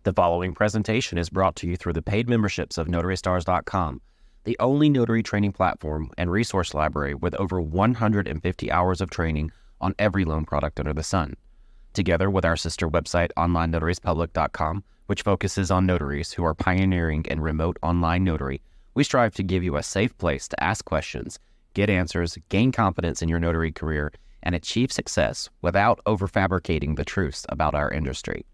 The following presentation is brought to you through the paid memberships of NotaryStars.com, the only notary training platform and resource library with over 150 hours of training on every loan product under the sun. Together with our sister website, OnlineNotariesPublic.com, which focuses on notaries who are pioneering in remote online notary, we strive to give you a safe place to ask questions, get answers, gain confidence in your notary career, and achieve success without overfabricating the truths about our industry.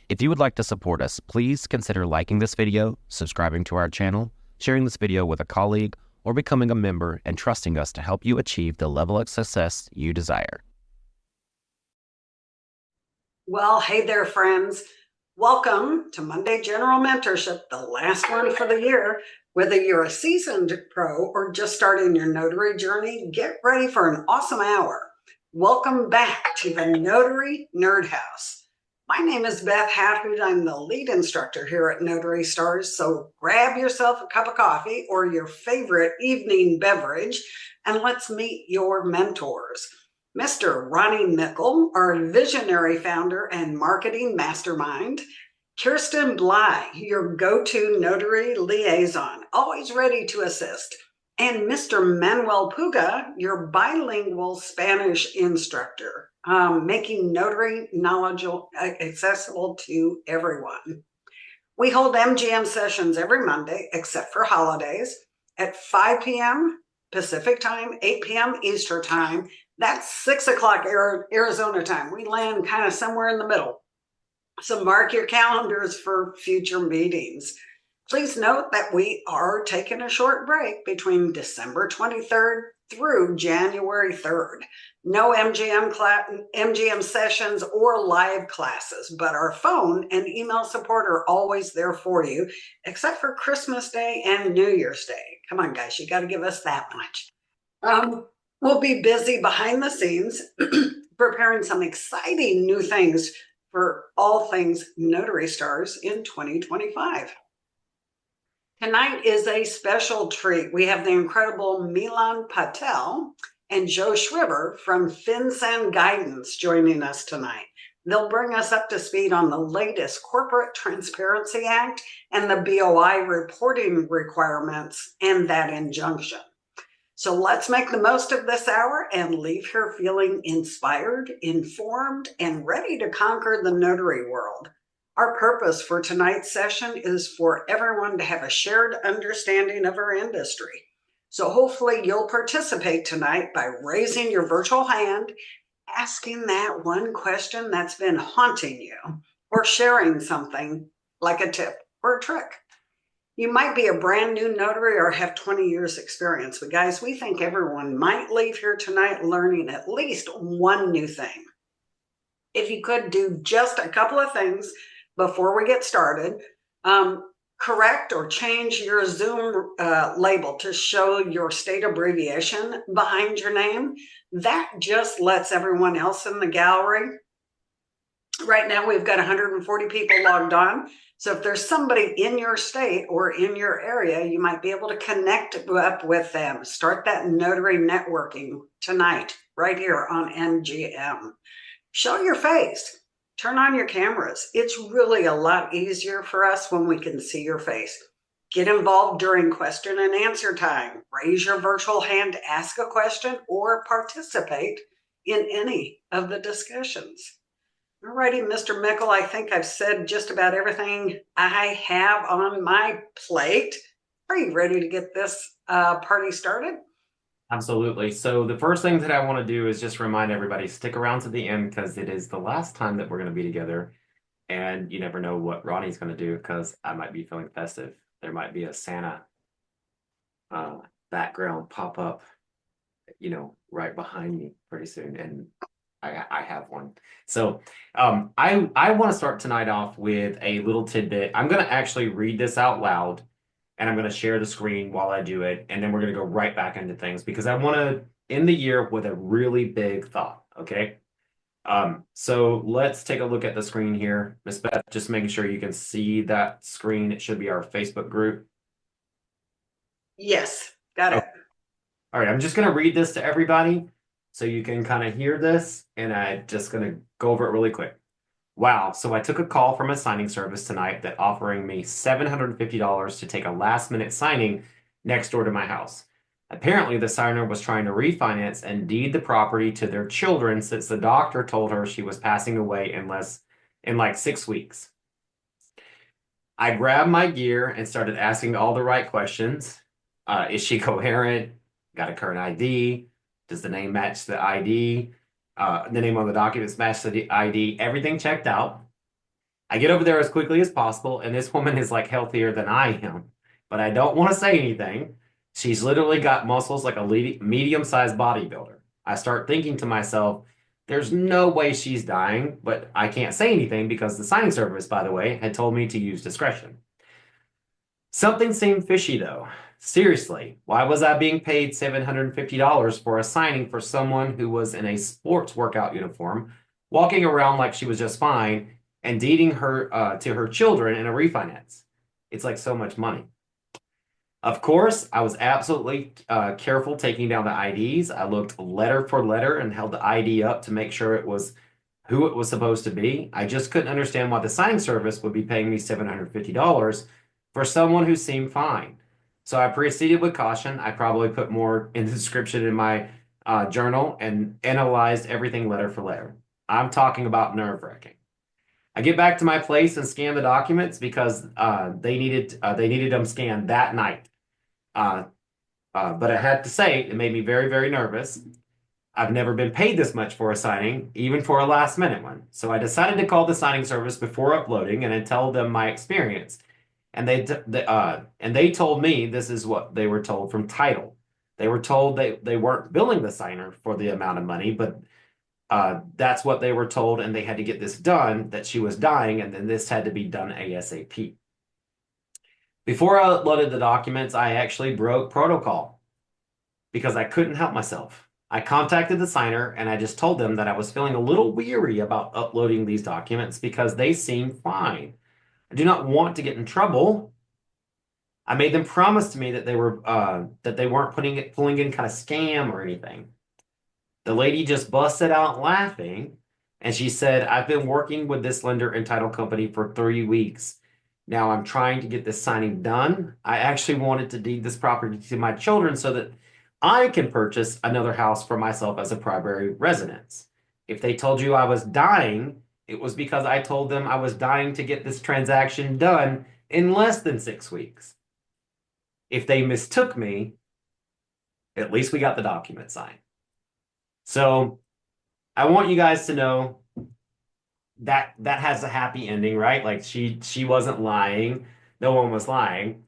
If you would like to support us, please consider liking this video, subscribing to our channel, sharing this video with a colleague, or becoming a member and trusting us to help you achieve the level of success you desire. Well, hey there, friends. Welcome to Monday General Mentorship, the last one for the year. Whether you're a seasoned pro or just starting your notary journey, get ready for an awesome hour. Welcome back to the Notary Nerd House. My name is Beth Hathout. I'm the lead instructor here at Notary Stars, so grab yourself a cup of coffee or your favorite evening beverage, and let's meet your mentors. Mr. Ronnie Mickle, our visionary founder and marketing mastermind. Kirsten Bly, your go-to notary liaison, always ready to assist. And Mr. Manuel Puga, your bilingual Spanish instructor, making notary knowledge accessible to everyone. We hold MGM sessions every Monday, except for holidays, at 5 p.m. Pacific time, 8 p.m. Eastern time. That's 6 o'clock Arizona time. We land kind of somewhere in the middle. So mark your calendars for future meetings. Please note that we are taking a short break between December 23rd through January 3rd. No MGM sessions or live classes, but our phone and email support are always there for you, except for Christmas Day and New Year's Day. Come on, guys, you got to give us that much. We'll be busy behind the scenes preparing some exciting new things for all things Notary Stars in 2025. Tonight is a special treat. We have the incredible Milan Patel and Joe Schriver from FinCEN Guidance joining us tonight. They'll bring us up to speed on the latest Corporate Transparency Act and the BOI reporting requirements and that injunction. So let's make the most of this hour and leave here feeling inspired, informed, and ready to conquer the notary world. Our purpose for tonight's session is for everyone to have a shared understanding of our industry. So hopefully you'll participate tonight by raising your virtual hand, asking that one question that's been haunting you, or sharing something like a tip or a trick. You might be a brand new notary or have 20 years experience, but guys, we think everyone might leave here tonight learning at least one new thing. If you could do just a couple of things before we get started, correct or change your Zoom label to show your state abbreviation behind your name. That just lets everyone else in the gallery. Right now, we've got 140 people logged on. So if there's somebody in your state or in your area, you might be able to connect up with them. Start that notary networking tonight, right here on MGM. Show your face. Turn on your cameras. It's really a lot easier for us when we can see your face. Get involved during question and answer time. Raise your virtual hand to ask a question or participate in any of the discussions. All righty, Mr. Mickle, I think I've said just about everything I have on my plate. Are you ready to get this party started? Absolutely. So the first thing that I want to do is just remind everybody, stick around to the end because it is the last time that we're going to be together. And you never know what Ronnie's going to do because I might be feeling festive. There might be a Santa background pop up, right behind me pretty soon. And I have one. So I want to start tonight off with a little tidbit. I'm going to actually read this out loud. And I'm going to share the screen while I do it. And then we're going to go right back into things because I want to end the year with a really big thought. Okay. So let's take a look at the screen here. Miss Beth, just making sure you can see that screen. It should be our Facebook group. Yes, got it. Okay. All right. I'm just going to read this to everybody so you can kind of hear this. And I'm just going to go over it really quick. Wow. So I took a call from a signing service tonight that offering me $750 to take a last minute signing next door to my house. Apparently, the signer was trying to refinance and deed the property to their children since the doctor told her she was passing away in like 6 weeks. I grabbed my gear and started asking all the right questions. Is she coherent? Got a current ID? Does the name match the ID? The name on the documents match the ID? Everything checked out. I get over there as quickly as possible, and this woman is like healthier than I am, but I don't want to say anything. She's literally got muscles like a medium-sized bodybuilder. I start thinking to myself, there's no way she's dying, but I can't say anything because the signing service, by the way, had told me to use discretion. Something seemed fishy though. Seriously, why was I being paid $750 for a signing for someone who was in a sports workout uniform, walking around like she was just fine, and deeding her to her children in a refinance? It's like so much money. Of course, I was absolutely careful taking down the IDs. I looked letter for letter and held the ID up to make sure it was who it was supposed to be. I just couldn't understand why the signing service would be paying me $750 for someone who seemed fine. So I proceeded with caution. I probably put more in the description in my journal and analyzed everything letter for letter. I'm talking about nerve-wracking. I get back to my place and scan the documents because they needed them scanned that night. But I had to say, it made me very, very nervous. I've never been paid this much for a signing, even for a last minute one. So I decided to call the signing service before uploading and I tell them my experience. And they told me this is what they were told from title. They were told they weren't billing the signer for the amount of money, but that's what they were told, and they had to get this done, that she was dying, and then this had to be done ASAP. Before I uploaded the documents, I actually broke protocol because I couldn't help myself. I contacted the signer and I just told them that I was feeling a little weary about uploading these documents because they seem fine. I do not want to get in trouble. I made them promise to me that they weren't pulling in kind of scam or anything. The lady just busted out laughing and she said, I've been working with this lender and title company for 3 weeks. Now I'm trying to get this signing done. I actually wanted to deed this property to my children so that I can purchase another house for myself as a primary residence. If they told you I was dying, it was because I told them I was dying to get this transaction done in less than 6 weeks. If they mistook me, at least we got the document signed. So I want you guys to know that that has a happy ending, right? Like she wasn't lying. No one was lying.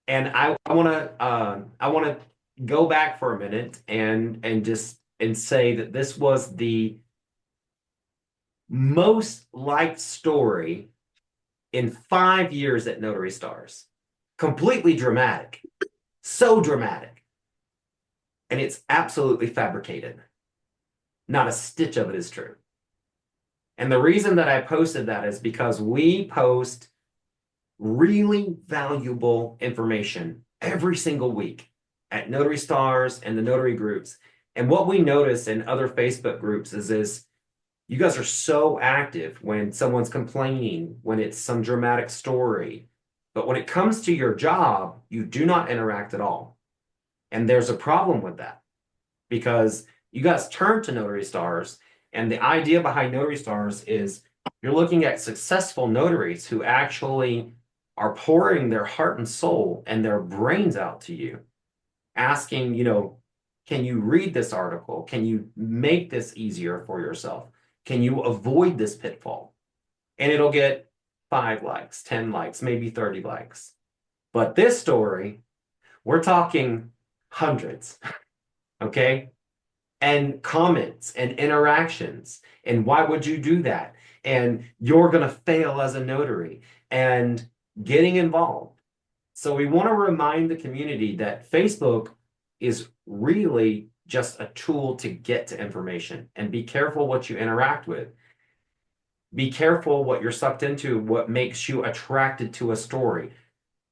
And I want to go back for a minute and just say that this was the most liked story in 5 years at Notary Stars. Completely dramatic. So dramatic. And it's absolutely fabricated. Not a stitch of it is true. And the reason that I posted that is because we post really valuable information every single week at Notary Stars and the notary groups. And what we notice in other Facebook groups is you guys are so active when someone's complaining, when it's some dramatic story. But when it comes to your job, you do not interact at all. And there's a problem with that because you guys turn to Notary Stars. And the idea behind Notary Stars is you're looking at successful notaries who actually are pouring their heart and soul and their brains out to you, asking, can you read this article? Can you make this easier for yourself? Can you avoid this pitfall? And it'll get 5 likes, 10 likes, maybe 30 likes. But this story, we're talking hundreds, okay? And comments and interactions. And why would you do that? And you're going to fail as a notary and getting involved. So we want to remind the community that Facebook is really just a tool to get to information, and be careful what you interact with. Be careful what you're sucked into, what makes you attracted to a story.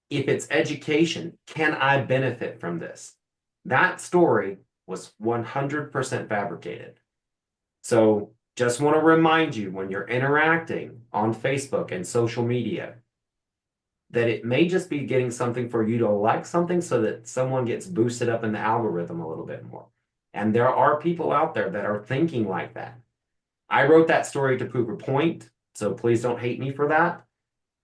If it's education, can I benefit from this? That story was 100% fabricated. So just want to remind you when you're interacting on Facebook and social media that it may just be getting something for you to like something so that someone gets boosted up in the algorithm a little bit more. And there are people out there that are thinking like that. I wrote that story to prove a point, so please don't hate me for that.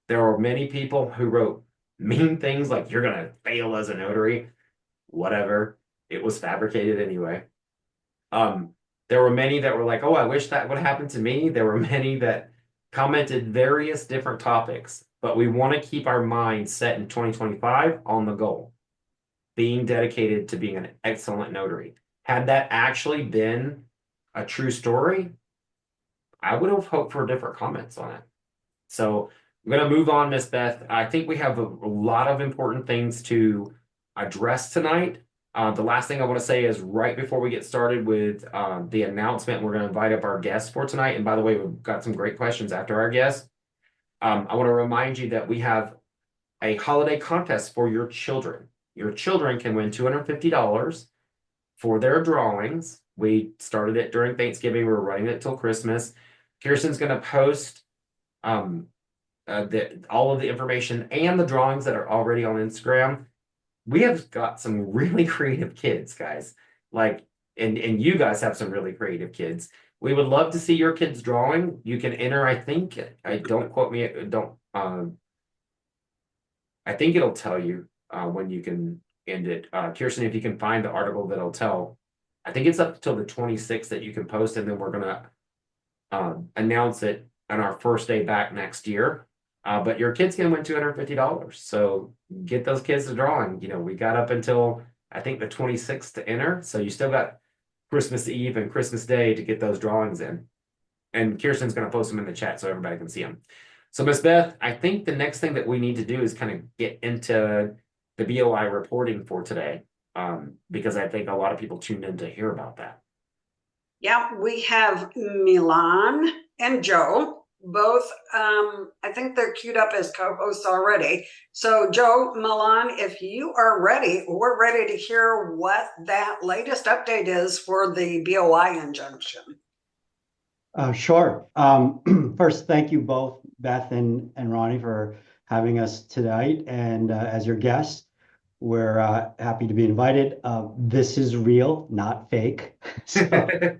There are many people who wrote mean things like you're going to fail as a notary, whatever. It was fabricated anyway. There were many that were like, oh, I wish that would happen to me. There were many that commented various different topics, but we want to keep our minds set in 2025 on the goal, being dedicated to being an excellent notary. Had that actually been a true story, I would have hoped for different comments on it. So I'm going to move on, Miss Beth. I think we have a lot of important things to address tonight. The last thing I want to say is right before we get started with the announcement, we're going to invite up our guests for tonight. And by the way, we've got some great questions after our guests. I want to remind you that we have a holiday contest for your children. Your children can win $250 for their drawings. We started it during Thanksgiving. We're running it till Christmas. Kirsten's going to post all of the information and the drawings that are already on Instagram. We have got some really creative kids, guys. Like, and you guys have some really creative kids. We would love to see your kids drawing. You can enter, I think, don't quote me, I think it'll tell you when you can end it. Kirsten, if you can find the article that'll tell, I think it's up till the 26th that you can post, and then we're gonna announce it on our first day back next year. But your kids can win $250. So get those kids to drawing. You know, we got up until I think the 26th to enter. So you still got Christmas Eve and Christmas Day to get those drawings in. And Kirsten's going to post them in the chat so everybody can see them. So Miss Beth, I think the next thing that we need to do is kind of get into the BOI reporting for today. Because I think a lot of people tuned in to hear about that. Yeah, we have Milan and Joe. Both, I think they're queued up as co-hosts already. So Joe, Milan, if you are ready, we're ready to hear what that latest update is for the BOI injunction. Sure. First, thank you both, Beth and Ronnie, for having us tonight. And as your guests, we're happy to be invited. This is real, not fake. So,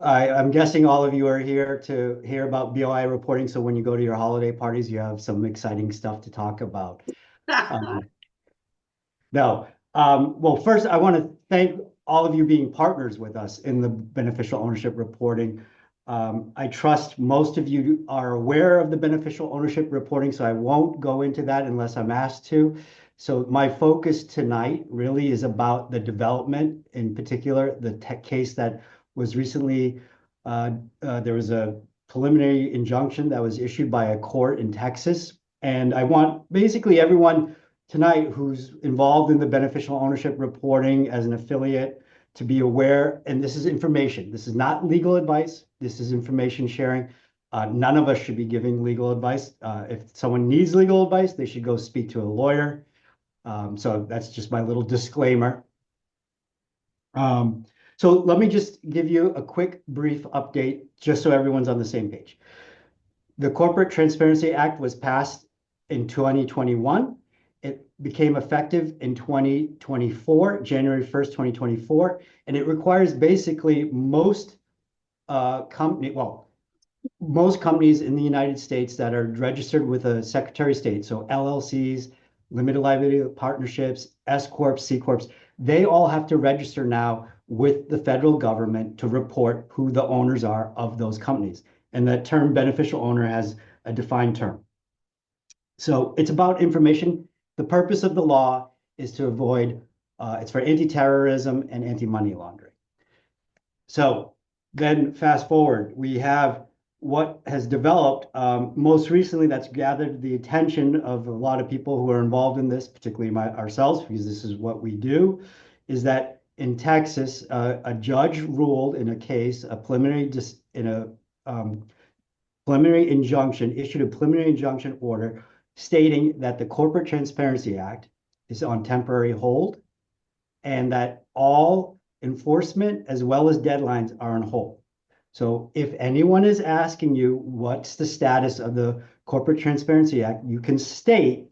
I'm guessing all of you are here to hear about BOI reporting. So when you go to your holiday parties, you have some exciting stuff to talk about. Well, first, I want to thank all of you being partners with us in the beneficial ownership reporting. I trust most of you are aware of the beneficial ownership reporting, so I won't go into that unless I'm asked to. So my focus tonight really is about the development, in particular, the tech case that was recently, there was a preliminary injunction that was issued by a court in Texas. And I want basically everyone tonight who's involved in the beneficial ownership reporting as an affiliate to be aware, and this is information. This is not legal advice. This is information sharing. None of us should be giving legal advice. If someone needs legal advice, they should go speak to a lawyer. So that's just my little disclaimer. So let me just give you a quick, brief update, just so everyone's on the same page. The Corporate Transparency Act was passed in 2021. It became effective in 2024, January 1st, 2024, and it requires basically most companies in the United States that are registered with a Secretary of State, so LLCs, limited liability partnerships, S Corps, C Corps, they all have to register now with the federal government to report who the owners are of those companies. And that term beneficial owner has a defined term. So it's about information. The purpose of the law is to avoid, it's for anti-terrorism and anti-money laundering. So then fast forward, we have what has developed most recently that's gathered the attention of a lot of people who are involved in this, particularly ourselves, because this is what we do, is that in Texas, a judge ruled in a case, preliminary injunction, issued a preliminary injunction order stating that the Corporate Transparency Act is on temporary hold and that all enforcement as well as deadlines are on hold. So if anyone is asking you what's the status of the Corporate Transparency Act, you can state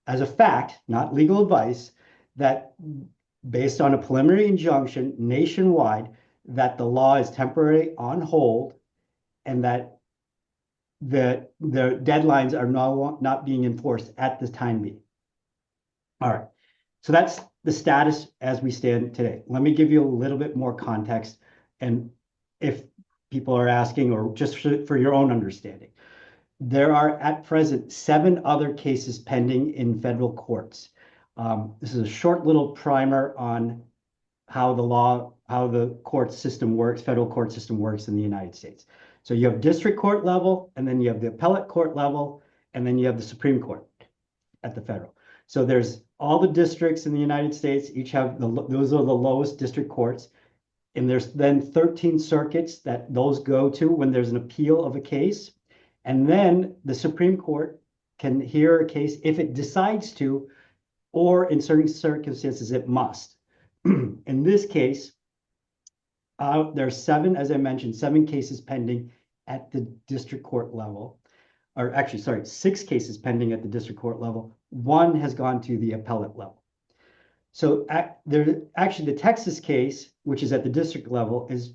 as a fact, not legal advice, that based on a preliminary injunction nationwide, that the law is temporarily on hold and that the deadlines are not being enforced at this time being. All right, so that's the status as we stand today. Let me give you a little bit more context, and if people are asking, or just for your own understanding, there are at present 7 other cases pending in federal courts. This is a short little primer on how the court system works, federal court system works in the United States. So you have district court level, and then you have the appellate court level, and then you have the Supreme Court at the federal. So there's all the districts in the United States, each have those are the lowest district courts. And there's then 13 circuits that those go to when there's an appeal of a case. And then the Supreme Court can hear a case if it decides to, or in certain circumstances, it must. In this case, there's 7, as I mentioned, 7 cases pending at the district court level, or actually, sorry, 6 cases pending at the district court level. 1 has gone to the appellate level. So actually the Texas case, which is at the district level, is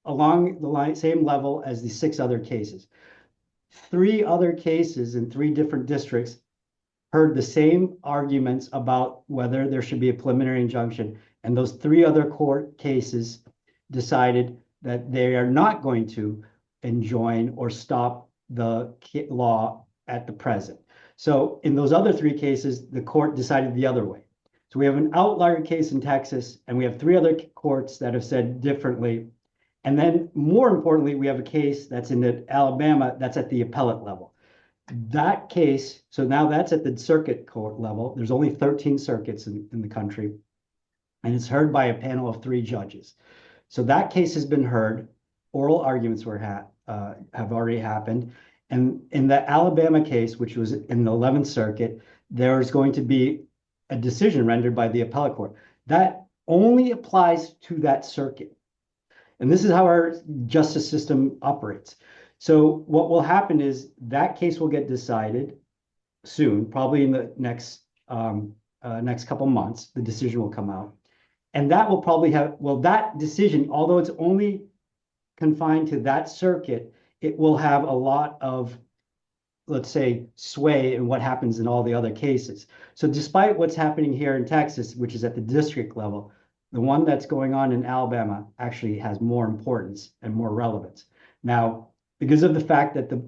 along the same level as the 6 other cases. 3 other cases in 3 different districts heard the same arguments about whether there should be a preliminary injunction. And those 3 other court cases decided that they are not going to enjoin or stop the law at the present. So in those other 3 cases, the court decided the other way. So we have an outlier case in Texas, and we have 3 other courts that have said differently. And then more importantly, we have a case that's in Alabama that's at the appellate level. That case, so now that's at the circuit court level. There's only 13 circuits in the country, and it's heard by a panel of 3 judges. So that case has been heard. Oral arguments have already happened. And in the Alabama case, which was in the 11th Circuit, there's going to be a decision rendered by the appellate court. That only applies to that circuit. And this is how our justice system operates. So what will happen is that case will get decided soon, probably in the next couple months. The decision will come out. And that will probably have, well, that decision, although it's only confined to that circuit, it will have a lot of, let's say, sway in what happens in all the other cases. So despite what's happening here in Texas, which is at the district level, the one that's going on in Alabama actually has more importance and more relevance. Now, because of the fact that the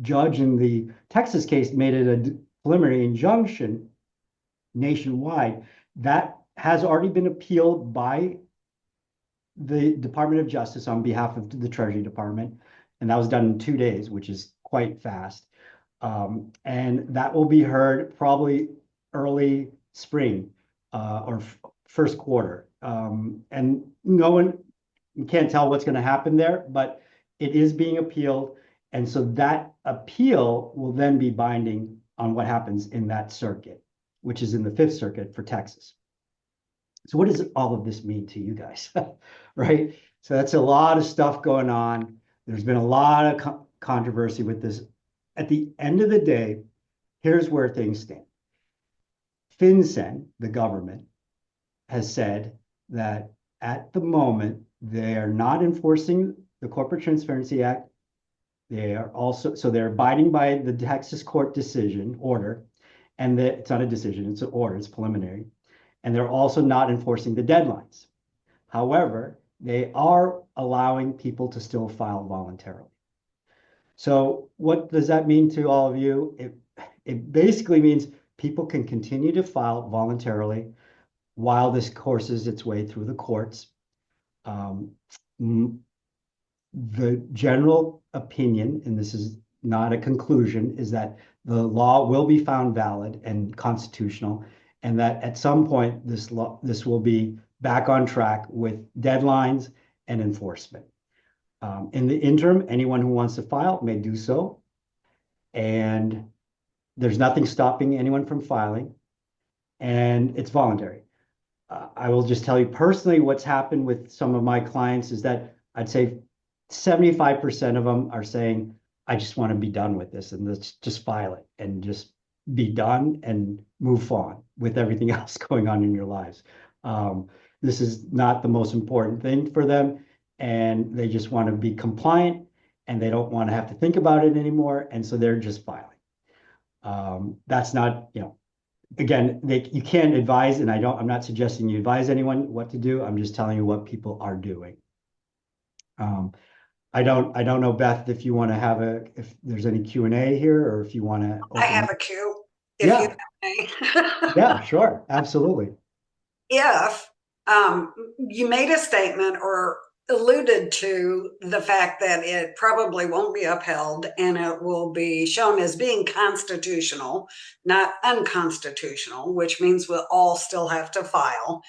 judge in the Texas case made it a preliminary injunction nationwide, that has already been appealed by the Department of Justice on behalf of the Treasury Department. And that was done in 2 days, which is quite fast. And that will be heard probably early spring or first quarter. And no one can't tell what's going to happen there, but it is being appealed. And so that appeal will then be binding on what happens in that circuit, which is in the 5th Circuit for Texas. So what does all of this mean to you guys, right? So that's a lot of stuff going on. There's been a lot of controversy with this. At the end of the day, here's where things stand. FinCEN, the government, has said that at the moment, they are not enforcing the Corporate Transparency Act. They are also, so they're abiding by the Texas court decision order, and that it's not a decision, it's an order, it's preliminary. And they're also not enforcing the deadlines. However, they are allowing people to still file voluntarily. So what does that mean to all of you? It basically means people can continue to file voluntarily while this courses its way through the courts. The general opinion, and this is not a conclusion, is that the law will be found valid and constitutional, and that at some point this will be back on track with deadlines and enforcement. In the interim, anyone who wants to file may do so, and there's nothing stopping anyone from filing, and it's voluntary. I will just tell you personally what's happened with some of my clients is that I'd say 75% of them are saying, I just want to be done with this and let's just file it and just be done and move on with everything else going on in your lives. This is not the most important thing for them, and they just want to be compliant and they don't want to have to think about it anymore. And so they're just filing. That's not, again, you can't advise, and I'm not suggesting you advise anyone what to do. I'm just telling you what people are doing. I don't know, Beth, if you want to if there's any Q&A here, or if you want to I open. have a cue, if you may. Yeah, sure. Absolutely. If you made a statement or alluded to the fact that it probably won't be upheld and it will be shown as being constitutional, not unconstitutional, which means we'll all still have to file.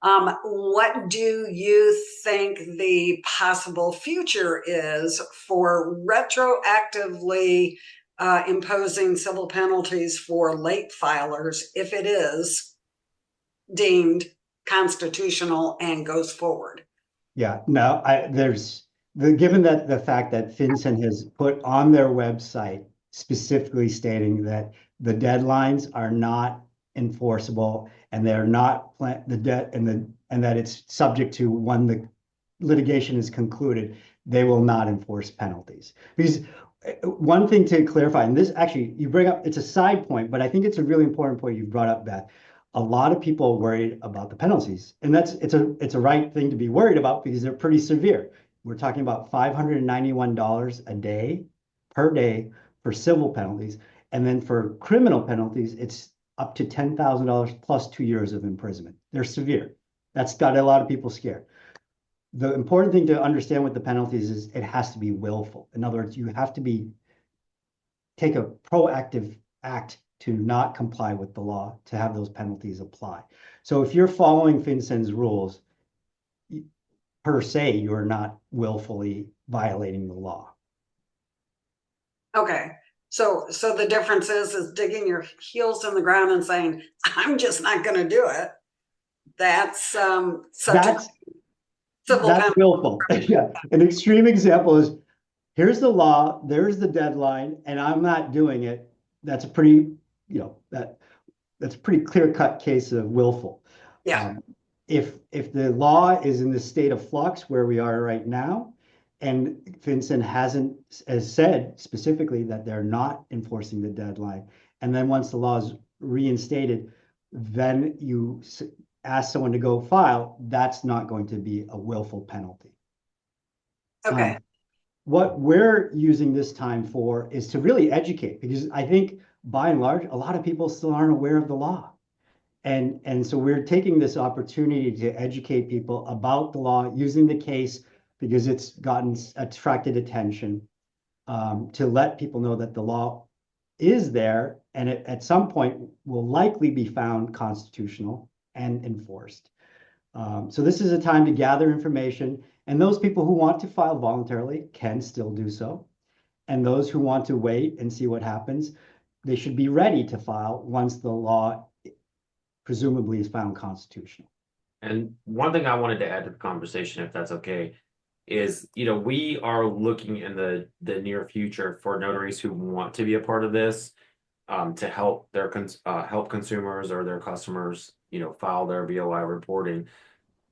What do you think the possible future is for retroactively imposing civil penalties for late filers if it is deemed constitutional and goes forward? Yeah, no, given that the fact that FinCEN has put on their website specifically stating that the deadlines are not enforceable and they're not the debt and that it's subject to when the litigation is concluded, they will not enforce penalties. Because one thing to clarify, and this actually you bring up, it's a side point, but I think it's a really important point you brought up, Beth. A lot of people are worried about the penalties, and it's a right thing to be worried about because they're pretty severe. We're talking about $591 a day per day for civil penalties, and then for criminal penalties, it's up to $10,000 plus 2 years of imprisonment. They're severe. That's got a lot of people scared. The important thing to understand with the penalties is it has to be willful. In other words, you have to take a proactive act to not comply with the law to have those penalties apply. So if you're following FinCEN's rules, per se, you're not willfully violating the law. Okay. So the difference is digging your heels in the ground and saying, I'm just not going to do it. That's That's penalty. willful. Yeah. An extreme example is here's the law, there's the deadline, and I'm not doing it. That's a pretty, that's a pretty clear-cut case of willful. Yeah. If the law is in the state of flux where we are right now, and FinCEN hasn't has said specifically that they're not enforcing the deadline, and then once the law is reinstated, then you ask someone to go file, that's not going to be a willful penalty. Okay. What we're using this time for is to really educate, because I think by and large, a lot of people still aren't aware of the law. And so we're taking this opportunity to educate people about the law, using the case because it's attracted attention, to let people know that the law is there and it at some point will likely be found constitutional and enforced. So this is a time to gather information, and those people who want to file voluntarily can still do so. And those who want to wait and see what happens, they should be ready to file once the law presumably is found constitutional. And one thing I wanted to add to the conversation, if that's okay, is we are looking in the near future for notaries who want to be a part of this, to help help consumers or their customers file their BOI reporting.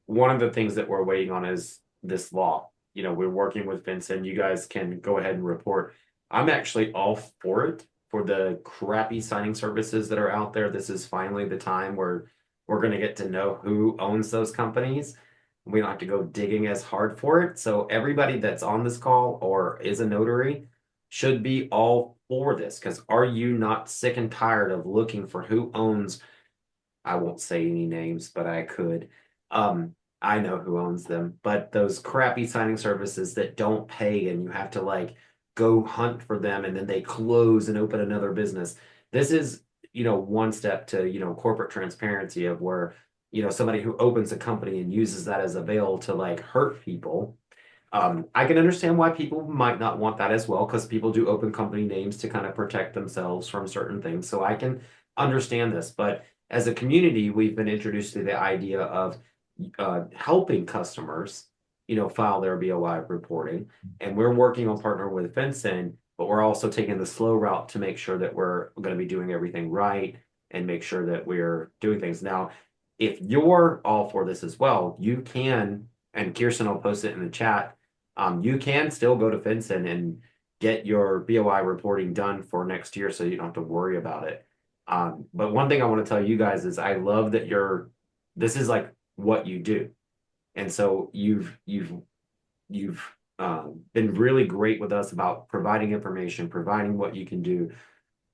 One of the things that we're waiting on is this law. We're working with FinCEN. You guys can go ahead and report. I'm actually all for it. For the crappy signing services that are out there, this is finally the time where we're going to get to know who owns those companies. We don't have to go digging as hard for it. So everybody that's on this call or is a notary should be all for this, because are you not sick and tired of looking for who owns, I won't say any names, but I could. I know who owns them, but those crappy signing services that don't pay and you have to go hunt for them and then they close and open another business. This is, one step to, corporate transparency of where, somebody who opens a company and uses that as a veil to hurt people. I can understand why people might not want that as well, because people do open company names to kind of protect themselves from certain things. So I can understand this, but as a community, we've been introduced to the idea of helping customers, file their BOI reporting. And we're working on partner with FinCEN, but we're also taking the slow route to make sure that we're going to be doing everything right and make sure that we're doing things. Now, if you're all for this as well, you can, and Kirsten will post it in the chat, you can still go to FinCEN and get your BOI reporting done for next year so you don't have to worry about it. But one thing I want to tell you guys is I love that this is like what you do. And so you've been really great with us about providing information, providing what you can do,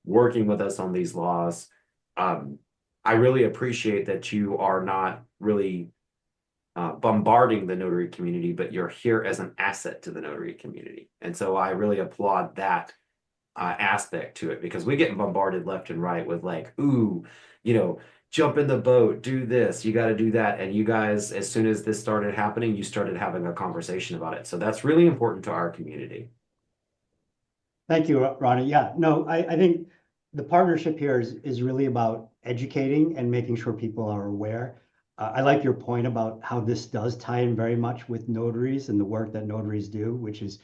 working with us on these laws. I really appreciate that you are not really bombarding the notary community, but you're here as an asset to the notary community. And so I really applaud that aspect to it, because we get bombarded left and right with like, ooh, jump in the boat, do this, you got to do that. And you guys, as soon as this started happening, you started having a conversation about it. So that's really important to our community. Thank you, Ronnie. Yeah, no, I think the partnership here is really about educating and making sure people are aware. I like your point about how this does tie in very much with notaries and the work that notaries do, which is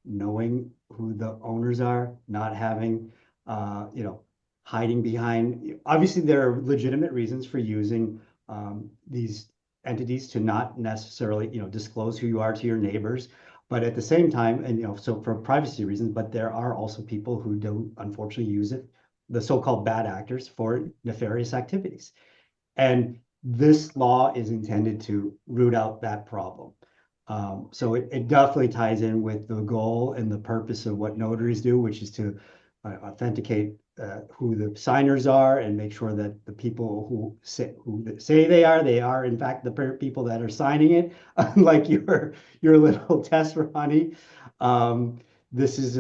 knowing who the owners are, not having, hiding behind. Obviously, there are legitimate reasons for using these entities to not necessarily, disclose who you are to your neighbors. But at the same time, and so for privacy reasons, but there are also people who do unfortunately use it, the so-called bad actors, for nefarious activities. And this law is intended to root out that problem. So it definitely ties in with the goal and the purpose of what notaries do, which is to authenticate who the signers are and make sure that the people who say they are in fact the people that are signing it. Unlike your little test, Ronnie, this is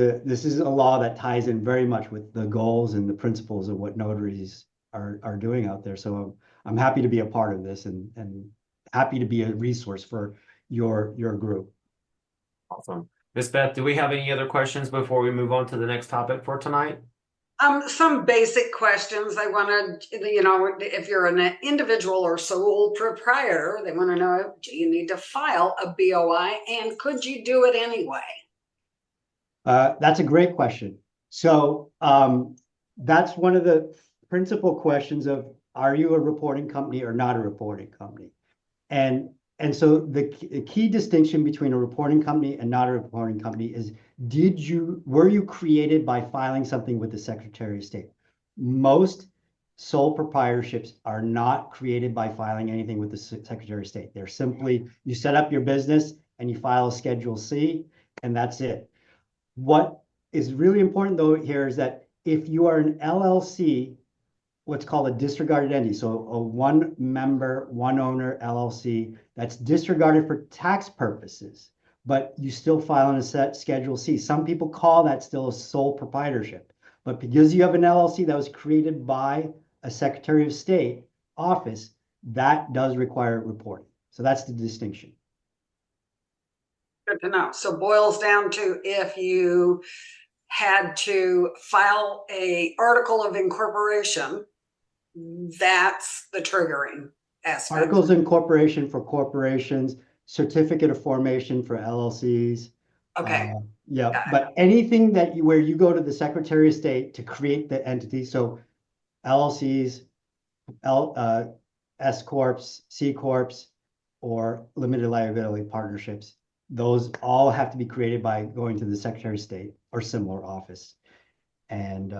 a law that ties in very much with the goals and the principles of what notaries are doing out there. So I'm happy to be a part of this and happy to be a resource for your group. Awesome. Miss Beth, do we have any other questions before we move on to the next topic for tonight? Some basic questions. They want to, if you're an individual or sole proprietor, they want to know, do you need to file a BOI, and could you do it anyway? That's a great question. So that's one of the principal questions of, are you a reporting company or not a reporting company? And so the key distinction between a reporting company and not a reporting company is, were you created by filing something with the Secretary of State? Most sole proprietorships are not created by filing anything with the Secretary of State. They're simply, you set up your business and you file a Schedule C, and that's it. What is really important though here is that if you are an LLC, what's called a disregarded entity, so a one member, one owner LLC that's disregarded for tax purposes, but you still file on a Schedule C. Some people call that still a sole proprietorship, but because you have an LLC that was created by a Secretary of State office, that does require reporting. So that's the distinction. Good to know. So boils down to, if you had to file a article of incorporation, that's the triggering aspect. Articles of incorporation for corporations, certificate of formation for LLCs. Okay. Yeah, but anything where you go to the Secretary of State to create the entity, so LLCs, S corps, C corps, or limited liability partnerships, those all have to be created by going to the Secretary of State or similar office. And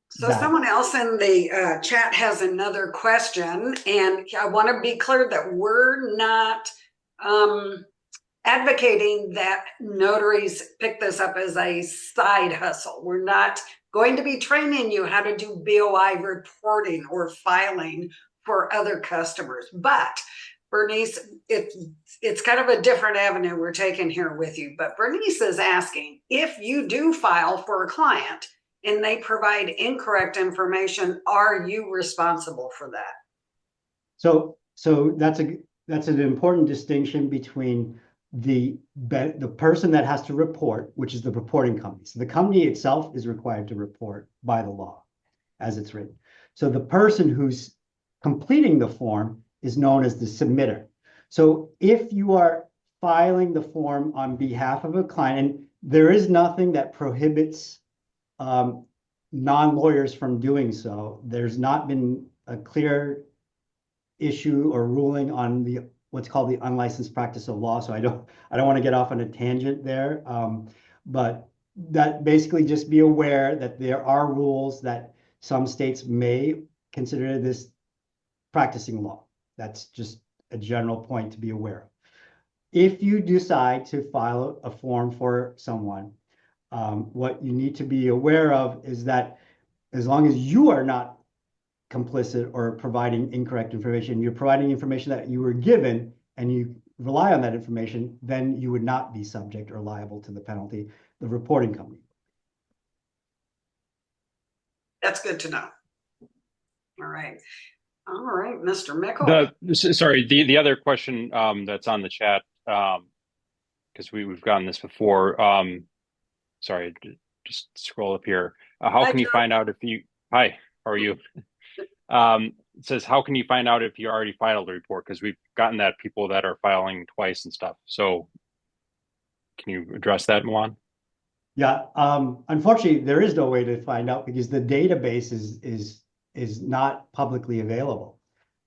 so someone else in the chat has another question, and I want to be clear that we're not advocating that notaries pick this up as a side hustle. We're not going to be training you how to do BOI reporting or filing for other customers. But Bernice, it's kind of a different avenue we're taking here with you. But Bernice is asking, if you do file for a client and they provide incorrect information, are you responsible for that? So that's an important distinction between the person that has to report, which is the reporting company. So the company itself is required to report by the law. as it's written. So the person who's completing the form is known as the submitter. So if you are filing the form on behalf of a client, and there is nothing that prohibits non-lawyers from doing so. There's not been a clear issue or ruling on the what's called the unlicensed practice of law. So I don't want to get off on a tangent there. But that basically just be aware that there are rules that some states may consider this practicing law. That's just a general point to be aware of. If you decide to file a form for someone, what you need to be aware of is that as long as you are not complicit or providing incorrect information, you're providing information that you were given and you rely on that information, then you would not be subject or liable to the penalty, the reporting company. That's good to know. All right. All right, Mr. Mickle. Sorry, the other question that's on the chat, because we've gotten this before. Sorry, just scroll up here. How Hi, can you Joe. find out if you? Hi, how are you? It says, how can you find out if you already filed a report? Because we've gotten that people that are filing twice and stuff. So, can you address that, Milan? Yeah, unfortunately, there is no way to find out because the database is not publicly available.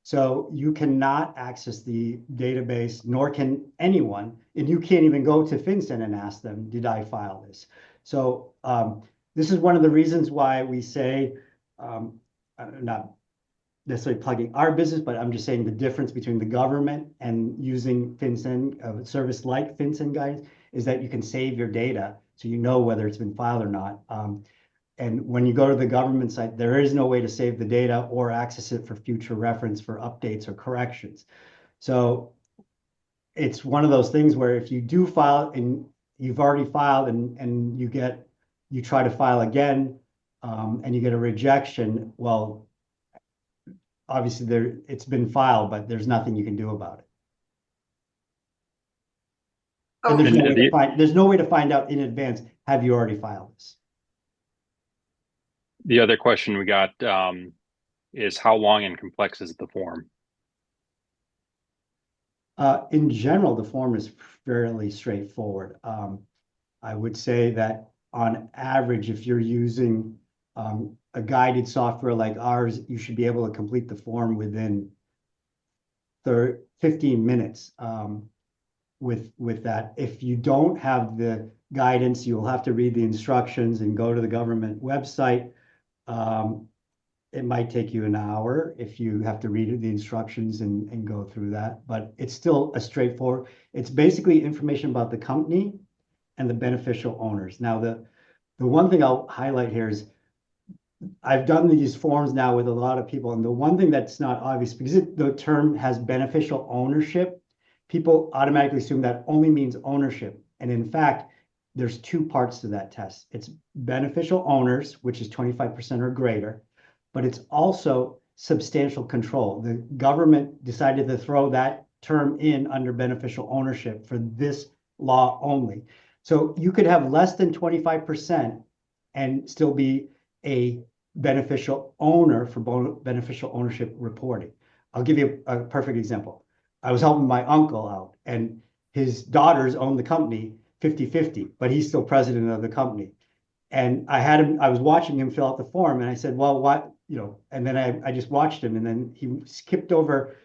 So you cannot access the database, nor can anyone, and you can't even go to FinCEN and ask them, did I file this? So this is one of the reasons why we say, not necessarily plugging our business, but I'm just saying the difference between the government and using FinCEN, a service like FinCEN guidance, is that you can save your data so you know whether it's been filed or not. And when you go to the government site, there is no way to save the data or access it for future reference for updates or corrections. So it's one of those things where if you do file and you've already filed and you try to file again and you get a rejection, well, obviously it's been filed, but there's nothing you can do about it. Oh, And there's no way to find out in advance, have you already filed this? The other question we got is how long and complex is the form? In general, the form is fairly straightforward. I would say that on average, if you're using a guided software like ours, you should be able to complete the form within 15 minutes with that. If you don't have the guidance, you'll have to read the instructions and go to the government website. It might take you an hour if you have to read the instructions and go through that, but it's still a straightforward. It's basically information about the company and the beneficial owners. Now, the one thing I'll highlight here is I've done these forms now with a lot of people, and the one thing that's not obvious, because the term has beneficial ownership, people automatically assume that only means ownership. And in fact, there's two parts to that test. It's beneficial owners, which is 25% or greater, but it's also substantial control. The government decided to throw that term in under beneficial ownership for this law only. So you could have less than 25% and still be a beneficial owner for beneficial ownership reporting. I'll give you a perfect example. I was helping my uncle out, and his daughters own the company 50-50, but he's still president of the company. And I was watching him fill out the form, and I said, well, what, and then I just watched him, and then he skipped over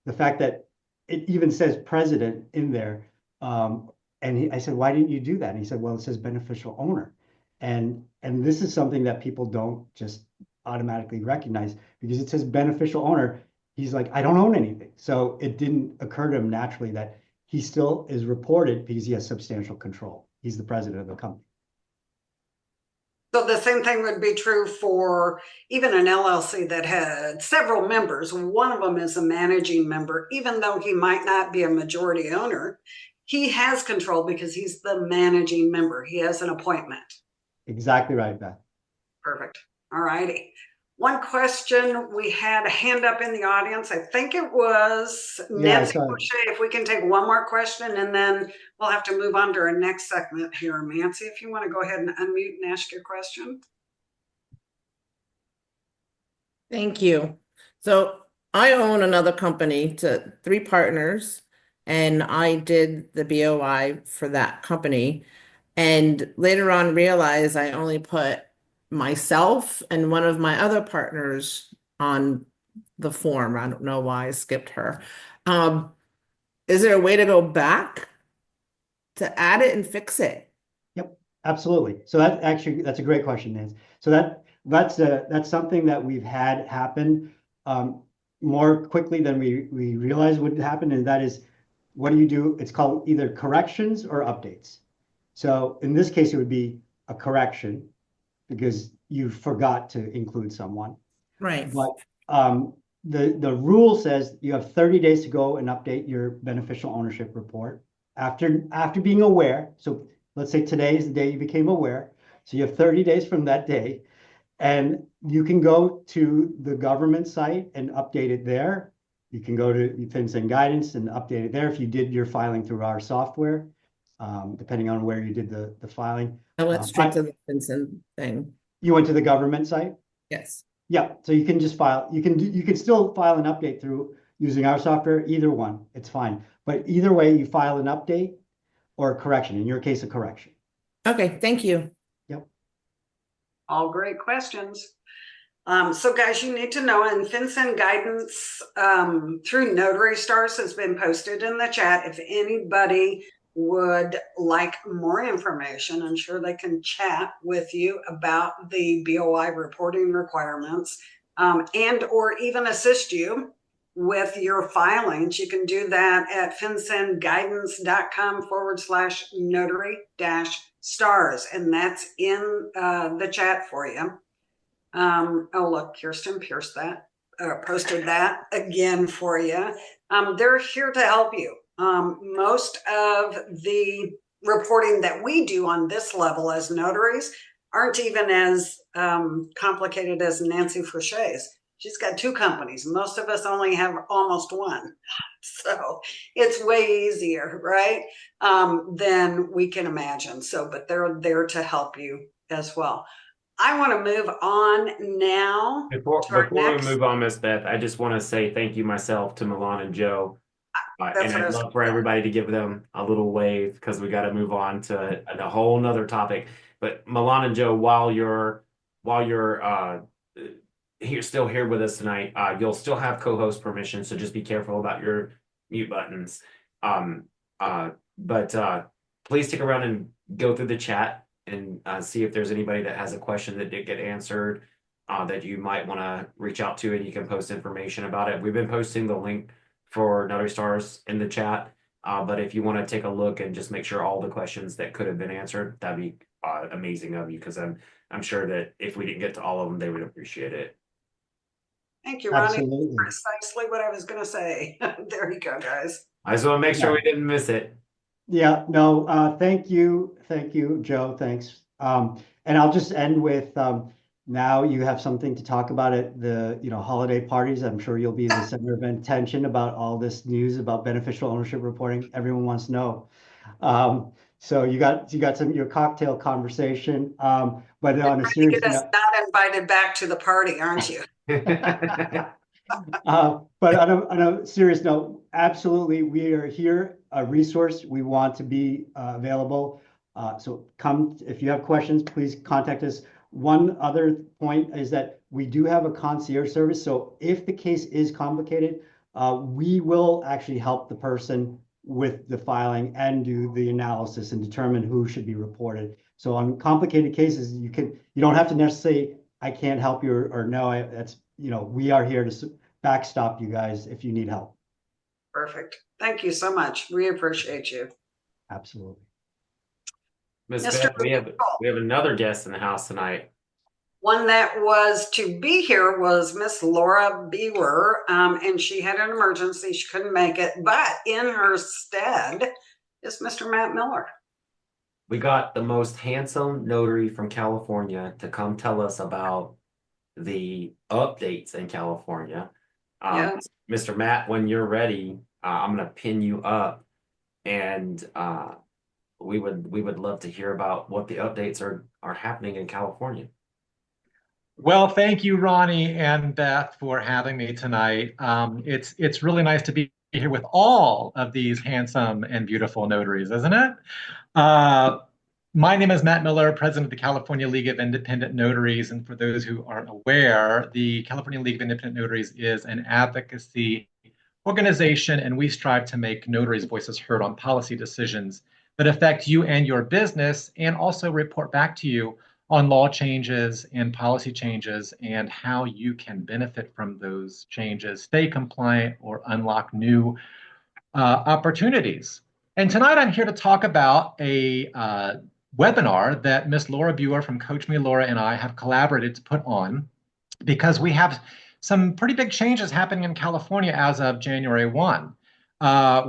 the fact that it even says president in there. I said, why didn't you do that? And he said, well, it says beneficial owner. And this is something that people don't just automatically recognize because it says beneficial owner. He's like, I don't own anything. So it didn't occur to him naturally that he still is reported because he has substantial control. He's the president of the company. So the same thing would be true for even an LLC that had several members. One of them is a managing member, even though he might not be a majority owner, he has control because he's the managing member. He has an appointment. Exactly right, Beth. Perfect. All righty. One question, we had a hand up in the audience. I think it was Nancy Boucher. If we can take one more question and then we'll have to move on to our next segment here. Nancy, if you want to go ahead and unmute and ask your question. Thank you. So I own another company to three partners, and I did the BOI for that company. And later on realized I only put myself and one of my other partners on the form. I don't know why I skipped her. Um, is there a way to go back to add it and fix it? Yep, absolutely. So that's a great question, Nancy. So that's something that we've had happen more quickly than we realized would happen, and that is, what do you do? It's called either corrections or updates. So in this case, it would be a correction because you forgot to include someone. Right. But the rule says you have 30 days to go and update your beneficial ownership report after being aware. So let's say today is the day you became aware. So you have 30 days from that day, and you can go to the government site and update it there. You can go to FinCEN guidance and update it there if you did your filing through our software, depending on where you did the filing. I went straight to the FinCEN thing. You went to the government site? Yes. Yeah, so you can just file, you can still file an update through using our software, either one, it's fine. But either way, you file an update or a correction, in your case, a correction. Okay, thank you. Yep. All great questions. So guys, you need to know, and FinCEN guidance through Notary Stars has been posted in the chat. If anybody would like more information, I'm sure they can chat with you about the BOI reporting requirements and or even assist you with your filings. You can do that at fincenguidance.com/notary-stars, and that's in the chat for you. Oh, look, Kirsten Pierce posted that again for you. They're here to help you. Most of the reporting that we do on this level as notaries aren't even as complicated as Nancy Foucher's. She's got two companies. Most of us only have almost one. So it's way easier, right? Than we can imagine. So, but they're there to help you as well. I want to move on now. Before we move on, Miss Beth, I just want to say thank you myself to Milan and Joe. And I'd love for everybody to give them a little wave because we got to move on to a whole nother topic. But Milan and Joe, while you're still here with us tonight, you'll still have co-host permission, so just be careful about your mute buttons. But please stick around and go through the chat and see if there's anybody that has a question that did get answered that you might want to reach out to, and you can post information about it. We've been posting the link for Notary Stars in the chat, but if you want to take a look and just make sure all the questions that could have been answered, that'd be amazing of you, because I'm sure that if we didn't get to all of them, they would appreciate it. Thank you, Ronnie. Absolutely. Precisely what I was going to say. There you go, guys. I just want to make sure we didn't miss it. Yeah, no, thank you, Joe, thanks. And I'll just end with, now you have something to talk about at the, holiday parties. I'm sure you'll be the center of attention about all this news about beneficial ownership reporting. Everyone wants to know. So you got your cocktail conversation. But on a serious note, note, not invited back to the party, aren't you? But on a serious note, absolutely, we are here, a resource. We want to be available. So come, if you have questions, please contact us. One other point is that we do have a concierge service. So if the case is complicated, we will actually help the person with the filing and do the analysis and determine who should be reported. So on complicated cases, you don't have to necessarily say, I can't help you, or no, we are here to backstop you guys if you need help. Perfect. Thank you so much. We appreciate you. Absolutely. Miss Mr. Beth, we have another guest in the house tonight. One that was to be here was Miss Laura Bewer, and she had an emergency. She couldn't make it, but in her stead is Mr. Matt Miller. We got the most handsome notary from California to come tell us about the updates in California. Yes. Mr. Matt, when you're ready, I'm going to pin you up, and we would love to hear about what the updates are happening in California. Well, thank you, Ronnie and Beth, for having me tonight. It's really nice to be here with all of these handsome and beautiful notaries, isn't it? Uh, my name is Matt Miller, president of the California League of Independent Notaries. And for those who aren't aware, the California League of Independent Notaries is an advocacy organization, and we strive to make notaries' voices heard on policy decisions that affect you and your business, and also report back to you on law changes and policy changes and how you can benefit from those changes, stay compliant, or unlock new opportunities. And tonight I'm here to talk about a webinar that Miss Laura Buer from Coach Me Laura and I have collaborated to put on because we have some pretty big changes happening in California as of January 1.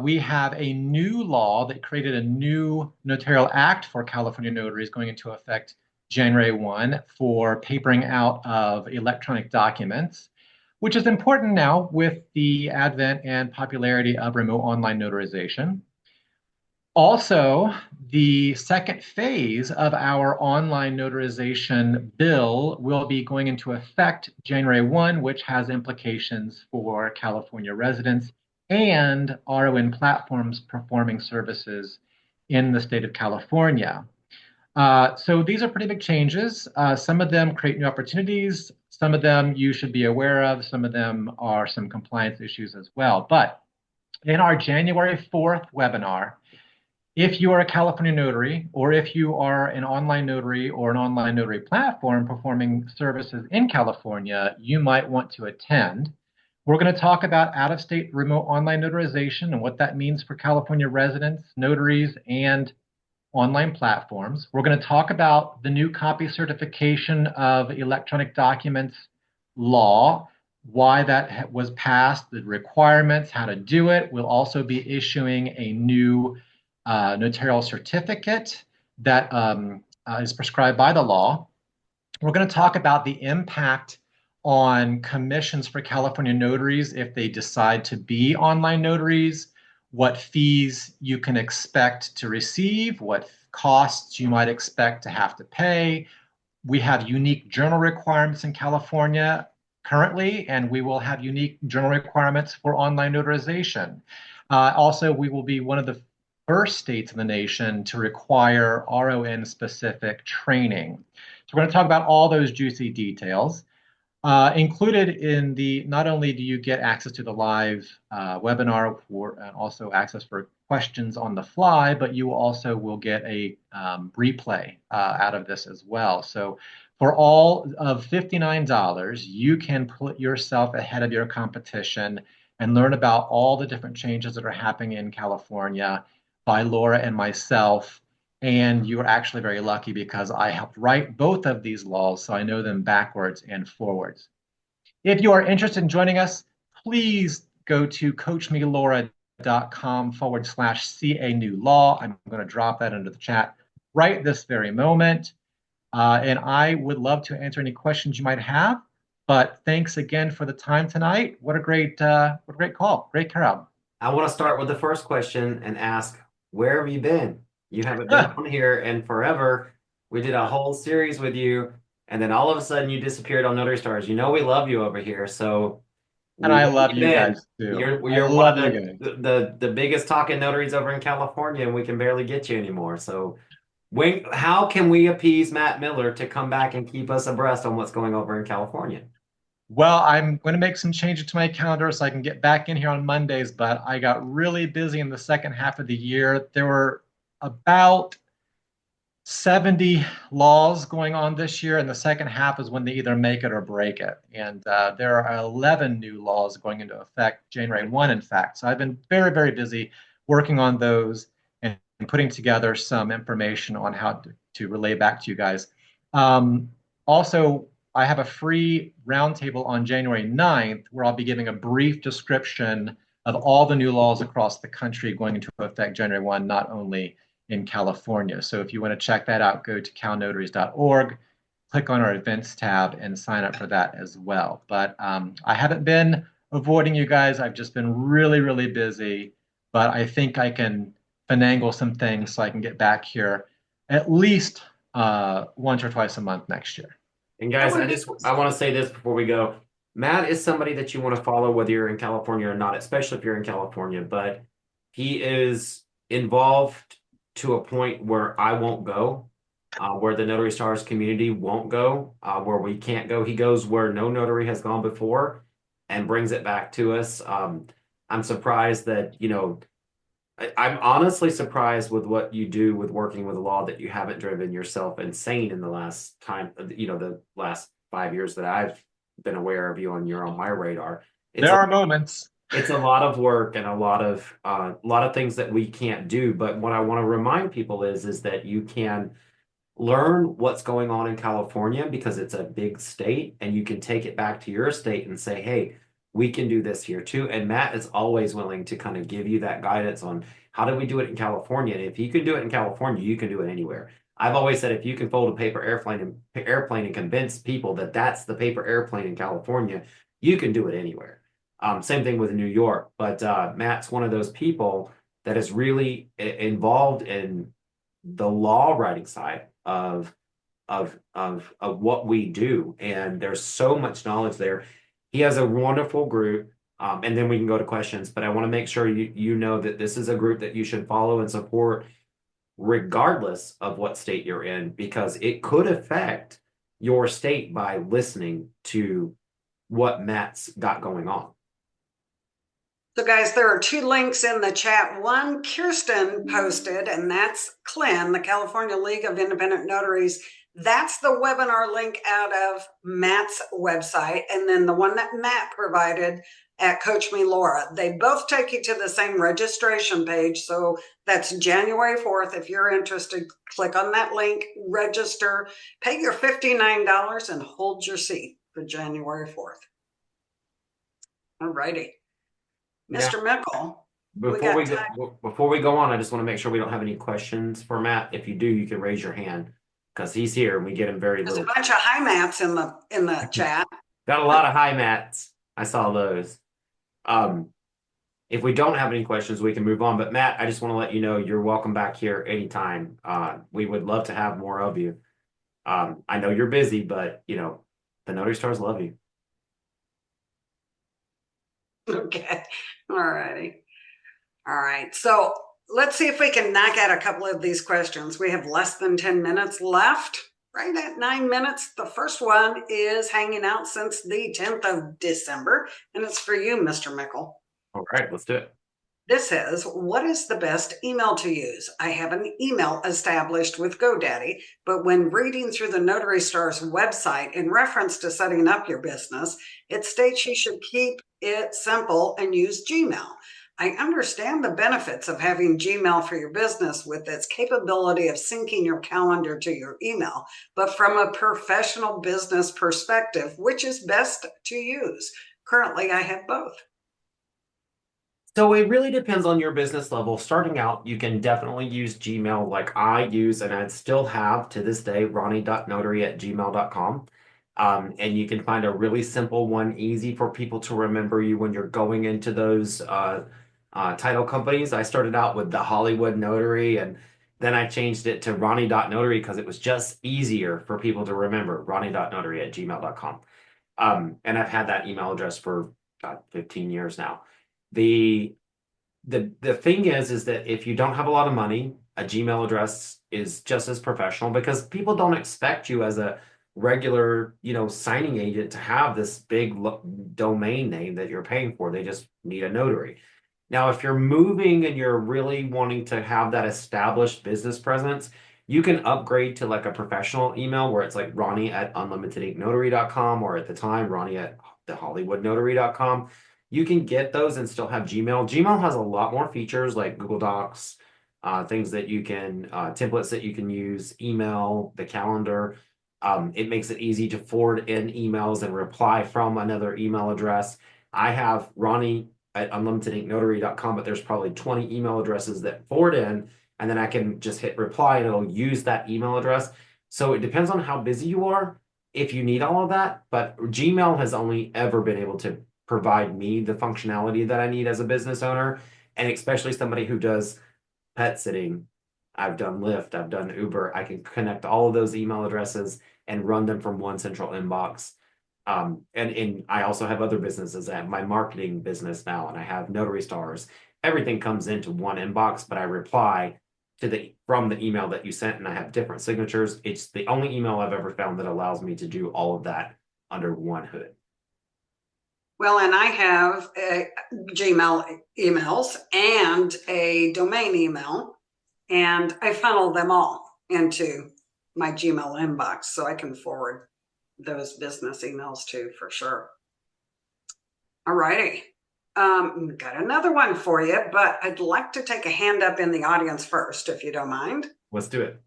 We have a new law that created a new notarial act for California notaries going into effect January 1 for papering out of electronic documents, which is important now with the advent and popularity of remote online notarization. Also, the second phase of our online notarization bill will be going into effect January 1, which has implications for California residents and RON platforms performing services in the state of California. So these are pretty big changes. Some of them create new opportunities. Some of them you should be aware of. Some of them are some compliance issues as well. But in our January 4th webinar, if you are a California notary, or if you are an online notary or an online notary platform performing services in California, you might want to attend. We're going to talk about out-of-state remote online notarization and what that means for California residents, notaries, and online platforms. We're going to talk about the new copy certification of electronic documents law, why that was passed, the requirements, how to do it. We'll also be issuing a new notarial certificate that is prescribed by the law. We're going to talk about the impact on commissions for California notaries if they decide to be online notaries, what fees you can expect to receive, what costs you might expect to have to pay. We have unique journal requirements in California currently, and we will have unique journal requirements for online notarization. Also, we will be one of the first states in the nation to require RON-specific training. So we're going to talk about all those juicy details. Included in the, not only do you get access to the live webinar and also access for questions on the fly, but you also will get a replay out of this as well. So for all of $59, you can put yourself ahead of your competition and learn about all the different changes that are happening in California by Laura and myself. And you are actually very lucky because I helped write both of these laws, so I know them backwards and forwards. If you are interested in joining us, please go to coachmelaura.com/CA new law. I'm going to drop that into the chat right this very moment. And I would love to answer any questions you might have. But thanks again for the time tonight. What a great call. Great crowd. I want to start with the first question and ask, where have you been? You haven't been on here in forever. We did a whole series with you, and then all of a sudden you disappeared on Notary Stars. You know we love you over here, so And I love you guys too. You're one of the biggest talking notaries over in California, and we can barely get you anymore. So how can we appease Matt Miller to come back and keep us abreast on what's going over in California? Well, I'm going to make some changes to my calendar so I can get back in here on Mondays, but I got really busy in the second half of the year. There were about 70 laws going on this year, and the second half is when they either make it or break it. And there are 11 new laws going into effect January 1, in fact. So I've been very, very busy working on those and putting together some information on how to relay back to you guys. Also, I have a free roundtable on January 9th where I'll be giving a brief description of all the new laws across the country going into effect January 1, not only in California. So if you want to check that out, go to calnotaries.org, click on our events tab, and sign up for that as well. But I haven't been avoiding you guys. I've just been really, really busy. But I think I can finagle some things so I can get back here at least once or twice a month next year. And guys, would be I want to say this before we go. Matt is somebody that you want to follow whether you're in California or not, especially if you're in California, but he is involved to a point where I won't go, where the Notary Stars community won't go, where we can't go. He goes where no notary has gone before and brings it back to us. I'm surprised that, I'm honestly surprised with what you do with working with law that you haven't driven yourself insane in the last time, the last 5 years that I've been aware of you and you're on my radar. There are moments. It's a lot of work and a lot of things that we can't do. But what I want to remind people is that you can learn what's going on in California because it's a big state and you can take it back to your state and say, hey, we can do this here too. And Matt is always willing to kind of give you that guidance on how do we do it in California. And if you can do it in California, you can do it anywhere. I've always said if you can fold a paper airplane and convince people that that's the paper airplane in California, you can do it anywhere. Same thing with New York. But Matt's one of those people that is really involved in the law writing side of what we do, and there's so much knowledge there. He has a wonderful group, and then we can go to questions. But I want to make sure you know that this is a group that you should follow and support, regardless of what state you're in, because it could affect your state by listening to what Matt's got going on. So guys, there are 2 links in the chat. One Kirsten posted, and that's CLIN, the California League of Independent Notaries. That's the webinar link out of Matt's website. And then the one that Matt provided at Coach Me Laura. They both take you to the same registration page. So that's January 4th. If you're interested, click on that link, register, pay your $59 and hold your seat for January 4th. All righty. Mr. Mickle, Before we go on, I just want to make sure we don't have any questions for Matt. If you do, you can raise your hand because he's here and we get him very there's little. a bunch of high Mats in the chat. Got a lot of high Matts. I saw those. If we don't have any questions, we can move on. But Matt, I just want to let you know you're welcome back here anytime. We would love to have more of you. I know you're busy, but the Notary Stars love you. Okay. All righty. All right. So let's see if we can knock out a couple of these questions. We have less than 10 minutes left, right at 9 minutes. The first one is hanging out since the 10th of December, and it's for you, Mr. Mickle. All right, let's do it. This says, what is the best email to use? I have an email established with GoDaddy, but when reading through the Notary Stars website in reference to setting up your business, it states you should keep it simple and use Gmail. I understand the benefits of having Gmail for your business with its capability of syncing your calendar to your email, but from a professional business perspective, which is best to use? Currently, I have both. So it really depends on your business level. Starting out, you can definitely use Gmail like I use, and I still have to this day, ronnie.notary@gmail.com. And you can find a really simple one, easy for people to remember you when you're going into those title companies. I started out with the Hollywood Notary, and then I changed it to ronnie.notary because it was just easier for people to remember, ronnie.notary@gmail.com. And I've had that email address for 15 years now. The thing is that if you don't have a lot of money, a Gmail address is just as professional because people don't expect you as a regular, signing agent to have this big domain name that you're paying for. They just need a notary. Now, if you're moving and you're really wanting to have that established business presence, you can upgrade to like a professional email where it's like ronnie@unlimitedinknotary.com or at the time, ronnie@thehollywoodnotary.com. You can get those and still have Gmail. Gmail has a lot more features like Google Docs, things that you can, templates that you can use, email, the calendar. It makes it easy to forward in emails and reply from another email address. I have ronnie@unlimitedinknotary.com, but there's probably 20 email addresses that forward in, and then I can just hit reply and it'll use that email address. So it depends on how busy you are if you need all of that, but Gmail has only ever been able to provide me the functionality that I need as a business owner, and especially somebody who does pet sitting. I've done Lyft, I've done Uber. I can connect all of those email addresses and run them from one central inbox. And I also have other businesses. I have my marketing business now, and I have Notary Stars. Everything comes into one inbox, but I reply from the email that you sent, and I have different signatures. It's the only email I've ever found that allows me to do all of that under one hood. Well, and I have Gmail emails and a domain email, and I funnel them all into my Gmail inbox so I can forward those business emails too, for sure. All righty. Got another one for you, but I'd like to take a hand up in the audience first, if you don't mind. Let's do it.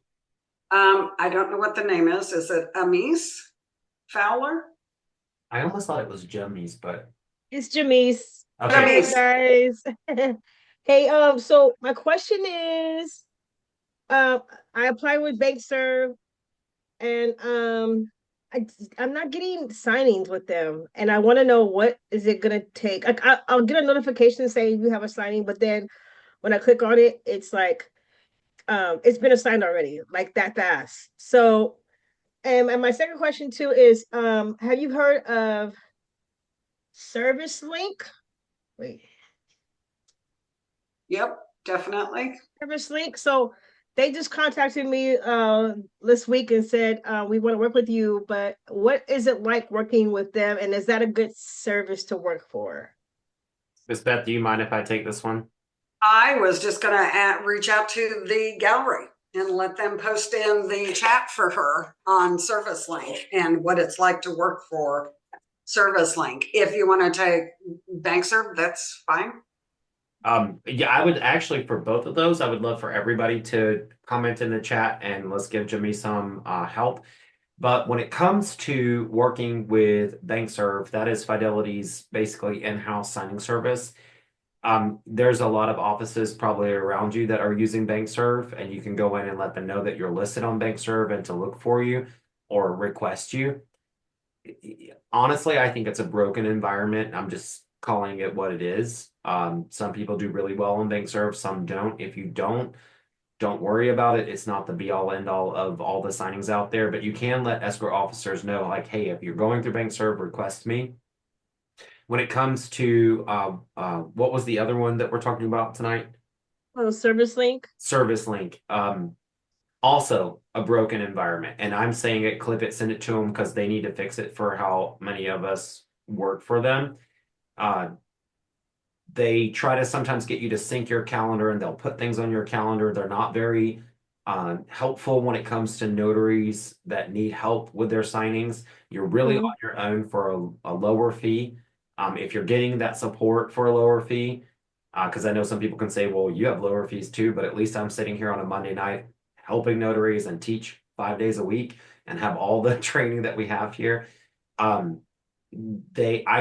I don't know what the name is. Is it Amis Fowler? I almost thought it was Jemmy's, but It's Jamise. okay. Hey guys. Hey, so my question is, I applied with BankServe and I'm not getting signings with them, and I want to know what is it gonna take. Like I'll get a notification saying you have a signing, but then when I click on it, it's like it's been assigned already, like that fast. So, and my second question too is, have you heard of Service Link? Wait. Yep, definitely. Service Link. So they just contacted me this week and said we want to work with you, but what is it like working with them, and is that a good service to work for? Miss Beth, do you mind if I take this one? I was just going to reach out to the gallery and let them post in the chat for her on Service Link and what it's like to work for Service Link. If you want to take BankServe, that's fine. Yeah, I would actually, for both of those, I would love for everybody to comment in the chat and let's give Jimmy some help. But when it comes to working with BankServe, that is Fidelity's basically in-house signing service. There's a lot of offices probably around you that are using BankServe, and you can go in and let them know that you're listed on BankServe and to look for you or request you. Honestly, I think it's a broken environment. I'm just calling it what it is. Some people do really well on BankServe, some don't. If you don't worry about it. It's not the be all end all of all the signings out there, but you can let escrow officers know, like, hey, if you're going through BankServe, request me. When it comes to what was the other one that we're talking about tonight? Oh, Service Link. Service Link. Also a broken environment, and I'm saying it, clip it, send it to them because they need to fix it for how many of us work for them. They try to sometimes get you to sync your calendar, and they'll put things on your calendar. They're not very helpful when it comes to notaries that need help with their signings. You're really on your own for a lower fee. If you're getting that support for a lower fee, because I know some people can say, well, you have lower fees too, but at least I'm sitting here on a Monday night helping notaries and teach 5 days a week and have all the training that we have here. I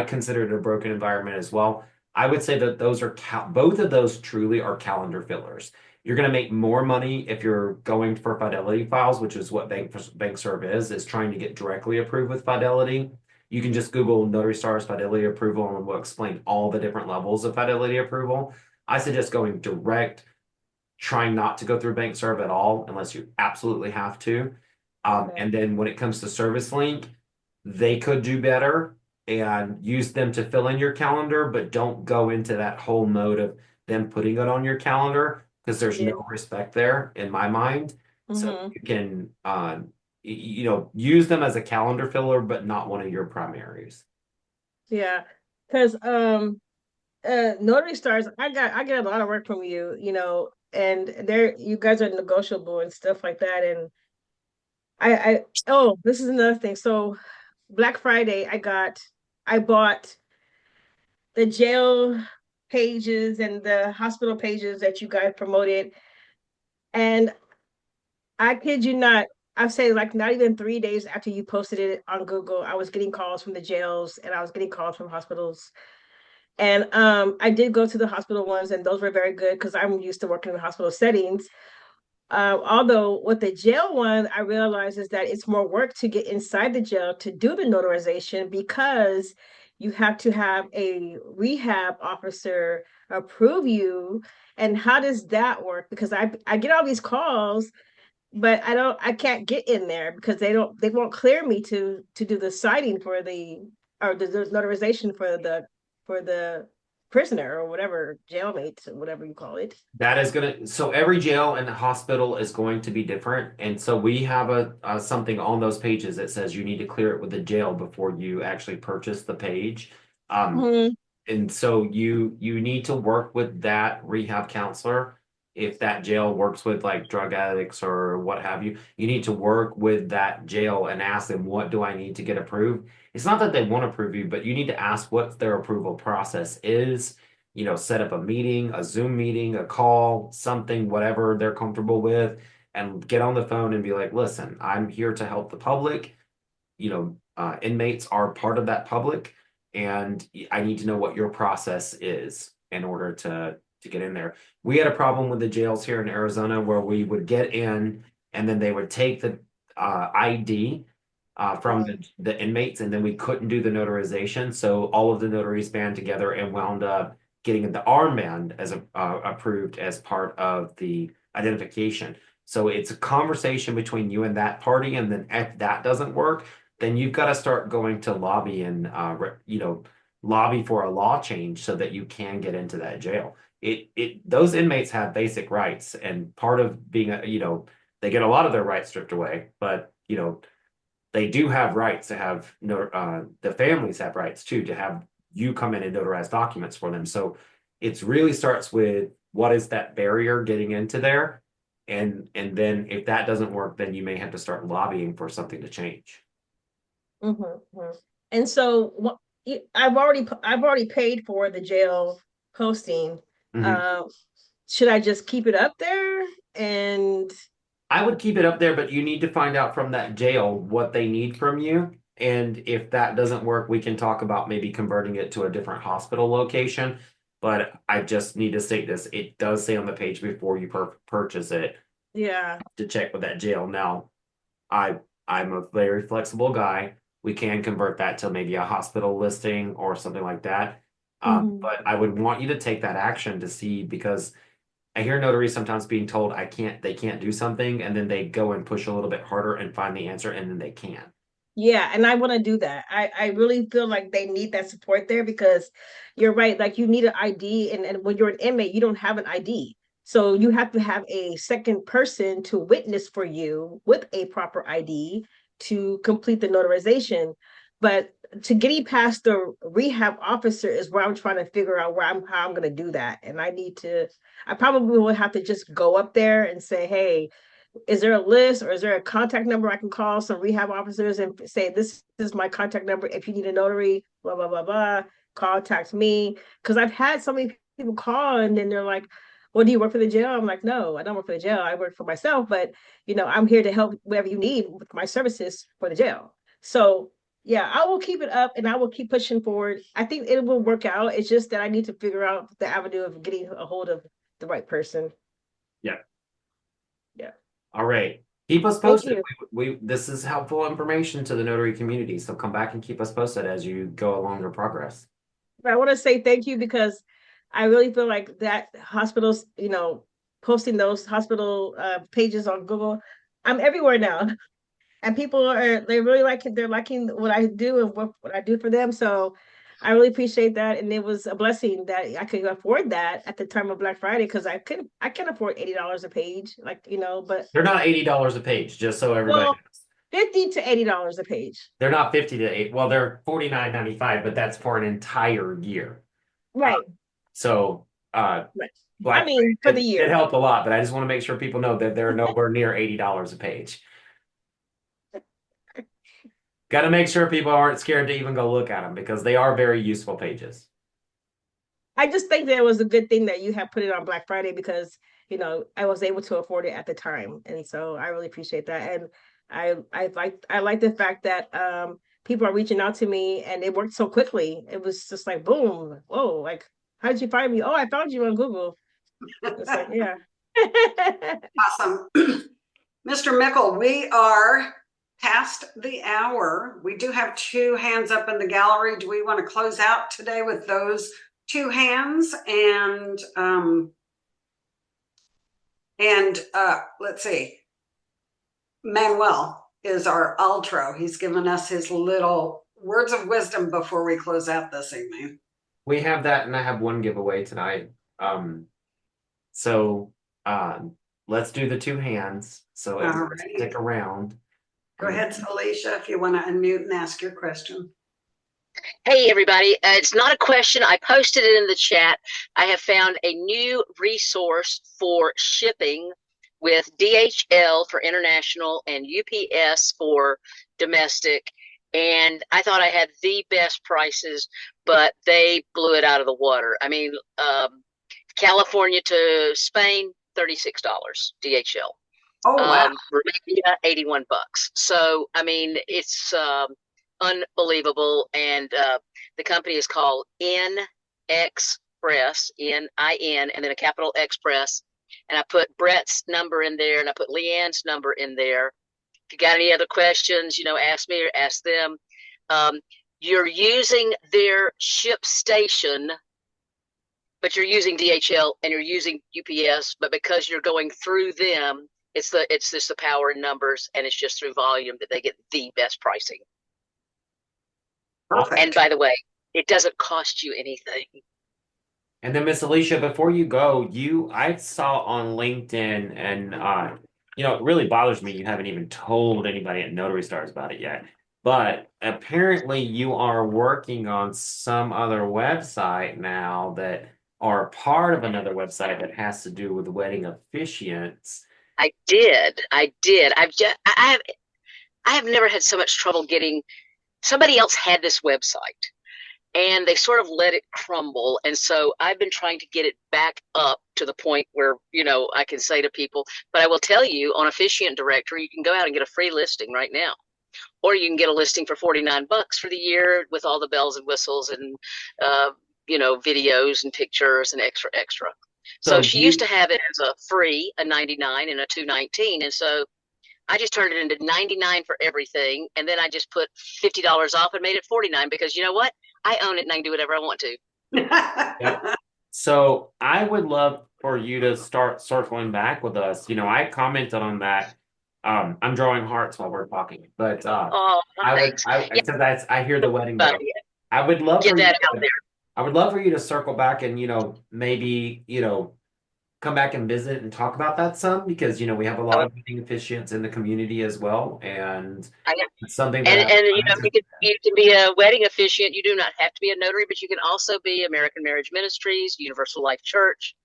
consider it a broken environment as well. I would say that those are both of those truly are calendar fillers. You're going to make more money if you're going for Fidelity files, which is what BankServe is trying to get directly approved with Fidelity. You can just Google Notary Stars Fidelity approval and we'll explain all the different levels of Fidelity approval. I suggest going direct, trying not to go through BankServe at all unless you absolutely have to. And then when it comes to Service Link, they could do better and use them to fill in your calendar, but don't go into that whole mode of them putting it on your calendar because there's no respect there in my mind. So you can use them as a calendar filler, but not one of your primaries. Yeah, because Notary Stars, I get a lot of work from you, and you guys are negotiable and stuff like that. And this is another thing. So Black Friday, I bought the jail pages and the hospital pages that you guys promoted. And I kid you not, I'd say like not even 3 days after you posted it on Google, I was getting calls from the jails and I was getting calls from hospitals. And I did go to the hospital ones, and those were very good because I'm used to working in hospital settings. Although with the jail one, I realized is that it's more work to get inside the jail to do the notarization because you have to have a rehab officer approve you. And how does that work? Because I get all these calls but I can't get in there because they won't clear me to do the signing for the notarization for the prisoner or whatever, jailmate, or whatever you call it. That is gonna, so every jail and hospital is going to be different. And so we have a something on those pages that says you need to clear it with the jail before you actually purchase the page. Mhm. And so you need to work with that rehab counselor. If that jail works with like drug addicts or what have you, you need to work with that jail and ask them, what do I need to get approved? It's not that they won't approve you, but you need to ask what their approval process is. You know, set up a meeting, a Zoom meeting, a call, something, whatever they're comfortable with, and get on the phone and be like, listen, I'm here to help the public. You know, inmates are part of that public, and I need to know what your process is in order to get in there. We had a problem with the jails here in Arizona where we would get in and then they would take the ID from the inmates, and then we couldn't do the notarization. So all of the notaries band together and wound up getting the armband as approved as part of the identification. So it's a conversation between you and that party, and then if that doesn't work, then you've got to start going to lobby and lobby for a law change so that you can get into that jail. Those inmates have basic rights, and part of being they get a lot of their rights stripped away, but they do have rights to have the families have rights too to have you come in and notarize documents for them. So it's really starts with what is that barrier getting into there, and then if that doesn't work, then you may have to start lobbying for something to change. Mm-hmm. And so I've already paid for the jail posting. Mhm. Should I just keep it up there? And I would keep it up there, but you need to find out from that jail what they need from you. And if that doesn't work, we can talk about maybe converting it to a different hospital location. But I just need to state this. It does say on the page before you purchase it yeah. to check with that jail. Now, I'm a very flexible guy. We can convert that to maybe a hospital listing or something like that. Mhm. But I would want you to take that action to see, because I hear notaries sometimes being told they can't do something, and then they go and push a little bit harder and find the answer, and then they can. Yeah, and I want to do that. I really feel like they need that support there because you're right. Like you need an ID, and when you're an inmate, you don't have an ID. So you have to have a second person to witness for you with a proper ID to complete the notarization. But to getting past the rehab officer is where I'm trying to figure out how I'm gonna do that. And I probably will have to just go up there and say, hey, is there a list or is there a contact number I can call some rehab officers and say, this is my contact number. If you need a notary, blah, blah, blah, blah, contact me. Because I've had so many people call and then they're like, well, do you work for the jail? I'm like, no, I don't work for the jail. I work for myself, but I'm here to help whatever you need with my services for the jail. So yeah, I will keep it up and I will keep pushing forward. I think it will work out. It's just that I need to figure out the avenue of getting a hold of the right person. Yeah. Yeah. All right. Keep us Thank posted. you. This is helpful information to the notary community. So come back and keep us posted as you go along your progress. I want to say thank you because I really feel like that hospitals, posting those hospital pages on Google, I'm everywhere now. And people they really like it. They're liking what I do and what I do for them. So I really appreciate that. And it was a blessing that I could afford that at the time of Black Friday because I can afford $80 a page, but They're not $80 a page, just so everybody well, knows. $50 to $80 a page. They're not 50 to 8. Well, they're $49.95, but that's for an entire year. Right. So Right. I Black mean, for the Friday did year. help a lot, but I just want to make sure people know that they're nowhere near $80 a page. Got to make sure people aren't scared to even go look at them because they are very useful pages. I just think that it was a good thing that you have put it on Black Friday because I was able to afford it at the time, and so I really appreciate that. And I like the fact that people are reaching out to me, and it worked so quickly. It was just like boom, whoa! Like, how did you find me? Oh, I found you on Google. It's like yeah. Awesome. Mr. Mickle, we are past the hour. We do have two hands up in the gallery. Do we want to close out today with those two hands? And let's see. Manuel is our outro. He's given us his little words of wisdom before we close out this evening. We have that, and I have one giveaway tonight. So let's do the two hands. So everybody Alrighty. stick around. Go ahead, Felicia, if you want to unmute and ask your question. Hey, everybody. It's not a question. I posted it in the chat. I have found a new resource for shipping with DHL for international and UPS for domestic. And I thought I had the best prices, but they blew it out of the water. I mean, California to Spain, $36 DHL. Oh, wow. Romania, $81. So, I mean, it's unbelievable. And the company is called N Express, N-I-N, and then a capital Express. And I put Brett's number in there, and I put Leanne's number in there. If you got any other questions, you know, ask me or ask them. You're using their ship station, but you're using DHL and you're using UPS, but because you're going through them, it's just the power in numbers, and it's just through volume that they get the best pricing. Perfect. And by the way, it doesn't cost you anything. And then Miss Alicia, before you go, I saw on LinkedIn, and it really bothers me you haven't even told anybody at Notary Stars about it yet. But apparently you are working on some other website now that are part of another website that has to do with wedding officiants. I did. I have never had so much trouble getting. Somebody else had this website, and they sort of let it crumble. And so I've been trying to get it back up to the point where, I can say to people, but I will tell you, on Officiant Directory, you can go out and get a free listing right now. Or you can get a listing for $49 for the year with all the bells and whistles and, videos and pictures and extra. So she used to have it as a free, a $99 and a $219. And so I just turned it into $99 for everything. And then I just put $50 off and made it $49 because you know what? I own it and I can do whatever I want to. Yep. So I would love for you to start circling back with us. I commented on that. I'm drawing hearts while we're talking, but because I hear the wedding bell. I would love for that out there. I would love for you to circle back and maybe come back and visit and talk about that some, because we have a lot of wedding officiants in the community as well, and it's something that you can be a wedding officiant. You do not have to be a notary, but you can also be American Marriage Ministries, Universal Life Church,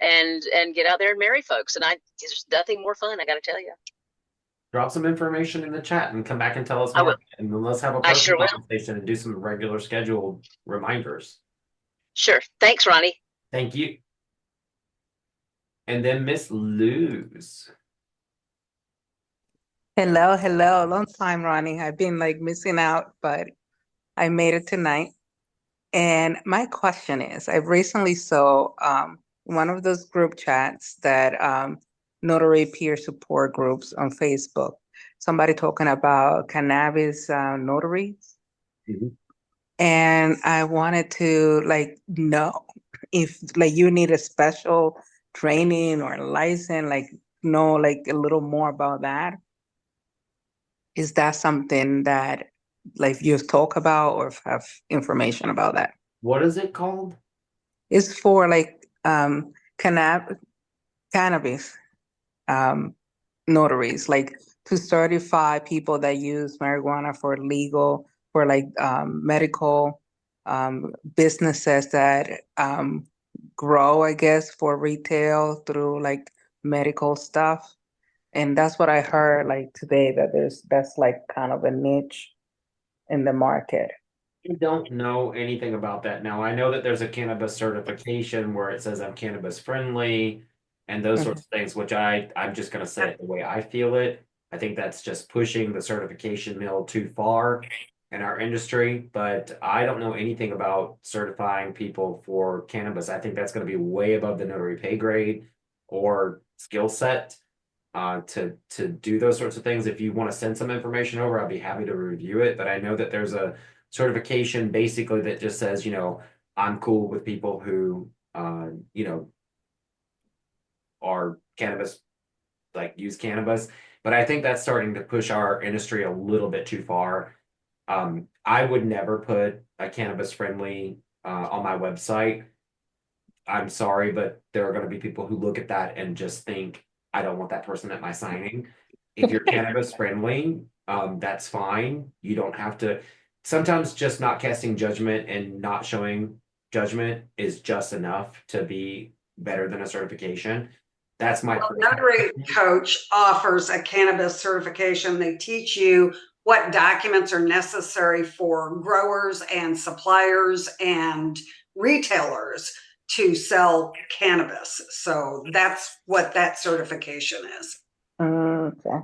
and get out there and marry folks. And there's nothing more fun, I got to tell you. Drop some information in the chat and come back and tell us more. And then let's have a personal conversation and do some regular scheduled reminders. Sure. Thanks, Ronnie. Thank you. And then Miss Luz. Hello. Long time, Ronnie. I've been missing out, but I made it tonight. And my question is, I recently saw one of those group chats that notary peer support groups on Facebook, somebody talking about cannabis notaries. Mm-hmm. And I wanted to know if you need a special training or license, know a little more about that. Is that something that you've talked about or have information about that? What is it called? It's for cannabis notaries, to certify people that use marijuana for legal, for medical businesses that grow, I guess, for retail through medical stuff. And that's what I heard today, that that's kind of a niche in the market. I don't know anything about that. Now, I know that there's a cannabis certification where it says I'm cannabis friendly and those sorts of things, which I'm just going to say it the way I feel it. I think that's just pushing the certification mill too far in our industry, but I don't know anything about certifying people for cannabis. I think that's going to be way above the notary pay grade or skill set to do those sorts of things. If you want to send some information over, I'll be happy to review it. But I know that there's a certification basically that just says, I'm cool with people who, are cannabis, use cannabis. but I think that's starting to push our industry a little bit too far. I would never put a cannabis friendly on my website. I'm sorry, but there are going to be people who look at that and just think, I don't want that person at my signing. If you're cannabis friendly, that's fine. You don't have to. Sometimes just not casting judgment and not showing judgment is just enough to be better than a certification. That's my Notary Coach offers a cannabis certification. They teach you what documents are necessary for growers and suppliers and retailers to sell cannabis. So that's what that certification is. Okay.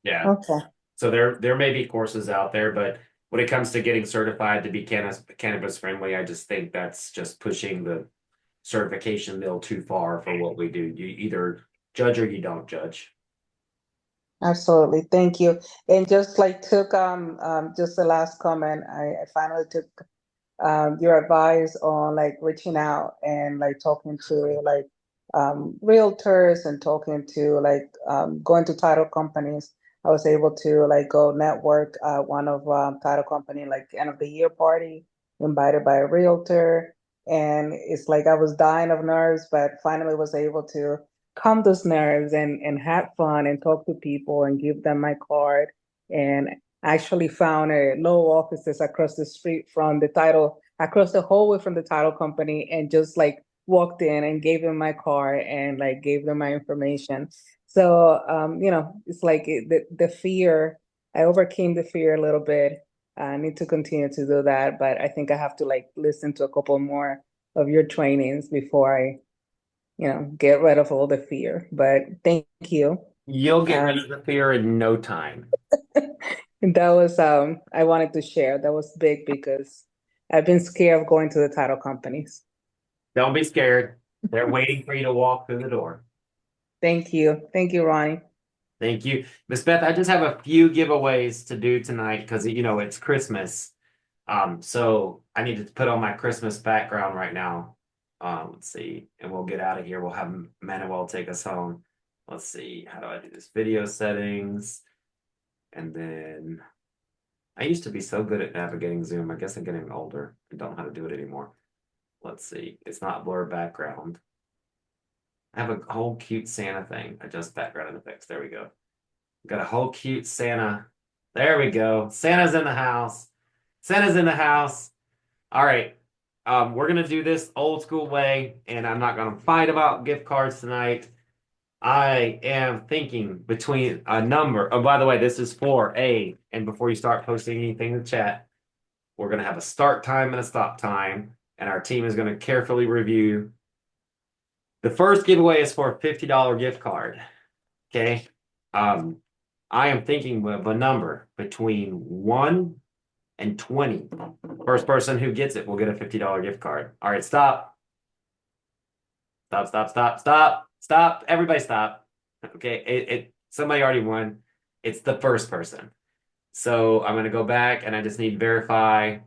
Yeah. Okay. So there may be courses out there, but when it comes to getting certified to be cannabis friendly, I just think that's just pushing the certification mill too far for what we do. You either judge or you don't judge. Absolutely. Thank you. And just like took just the last comment, I finally took your advice on like reaching out and like talking to like realtors and talking to like going to title companies. I was able to like go network one of title company like end of the year party invited by a realtor, and it's like I was dying of nerves, but finally was able to calm those nerves and have fun and talk to people and give them my card, and actually found a low offices across the street from the title, across the hallway from the title company, and just like walked in and gave them my card and like gave them my information. So you know, it's like the fear, I overcame the fear a little bit. I need to continue to do that, but I think I have to like listen to a couple more of your trainings before I, you know, get rid of all the fear. But thank you. You'll get rid of the fear in no time. That was I wanted to share. That was big because I've been scared of going to the title companies. Don't be scared. They're waiting for you to walk through the door. Thank you. Thank you, Ronnie. Thank you. Miss Beth, I just have a few giveaways to do tonight because you know it's Christmas. So I need to put on my Christmas background right now. Let's see, and we'll get out of here. We'll have Manuel take us home. Let's see, how do I do this? Video settings. And then I used to be so good at navigating Zoom. I guess I'm getting older. I don't know how to do it anymore. Let's see. It's not blur background. I have a whole cute Santa thing. Adjust background effects. There we go. Got a whole cute Santa. There we go. Santa's in the house. Santa's in the house. All right. We're gonna do this old school way, and I'm not gonna fight about gift cards tonight. I am thinking between a number. Oh, by the way, this is for a, and before you start posting anything in the chat, we're going to have a start time and a stop time, and our team is going to carefully review. The first giveaway is for a $50 gift card. Okay. I am thinking of a number between 1 and 20. First person who gets it will get a $50 gift card. All right, stop. Stop, stop, stop, stop. Stop. Everybody stop. Okay. Somebody already won. It's the first person. So I'm going to go back and I just need to verify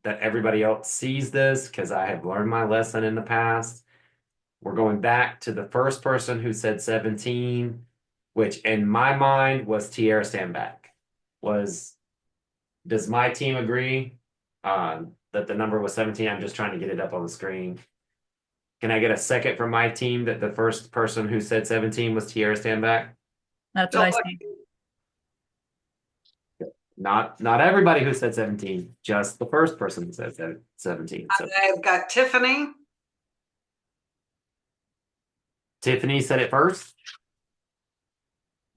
that everybody else sees this because I have learned my lesson in the past. We're going back to the first person who said 17, which in my mind was Tierra Standback. Does my team agree that the number was 17? I'm just trying to get it up on the screen. Can I get a second from my team that the first person who said 17 was Tierra Standback? That's what I see. Not everybody who said 17, just the first person who said 17. So I've got Tiffany. Tiffany said it first.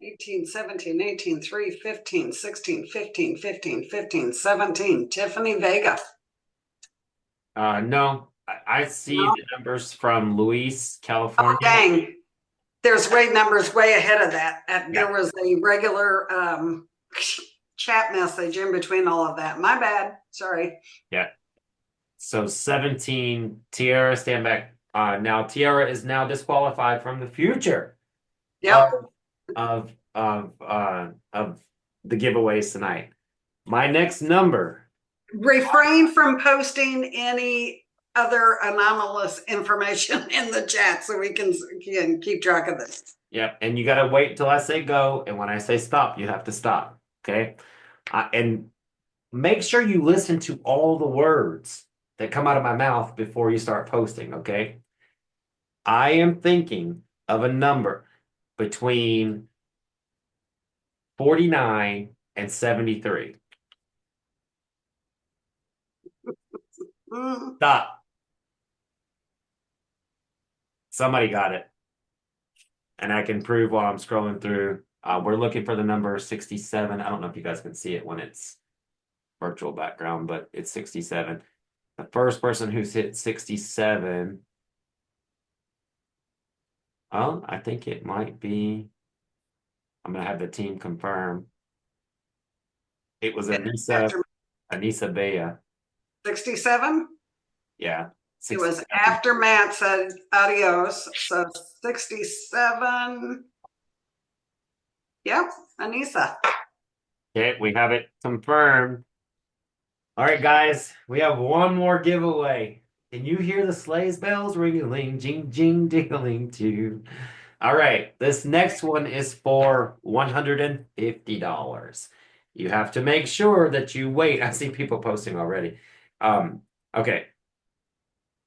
18, 17, 18, 3, 15, 16, 15, 15, 15, 17. Tiffany Vega. No, I see the numbers from Luis, California. Oh, dang. There's numbers way ahead of that. There was a regular chat message in between all of that. My bad. Sorry. Yeah. So 17, Tierra Standback. Now Tierra is now disqualified from the future. Yep. Of the giveaways tonight. My next number. Refrain from posting any other anomalous information in the chat so we can keep track of this. Yep. And you got to wait until I say go. And when I say stop, you have to stop. Okay. And make sure you listen to all the words that come out of my mouth before you start posting. Okay. I am thinking of a number between 49 and 73. Mm. Stop. Somebody got it. And I can prove while I'm scrolling through. We're looking for the number 67. I don't know if you guys can see it when it's virtual background, but it's 67. The first person who's hit 67. Oh, I think it might be. I'm gonna have the team confirm. It was After Anissa Bea. 67? Yeah. It was 67. after Matt said adios. So 67. Yep, Anissa. Okay, we have it confirmed. All right, guys, we have one more giveaway. Can you hear the sleighs bells ringing, jing, jing, dingling too? All right, this next one is for $150. You have to make sure that you wait. I see people posting already. Okay.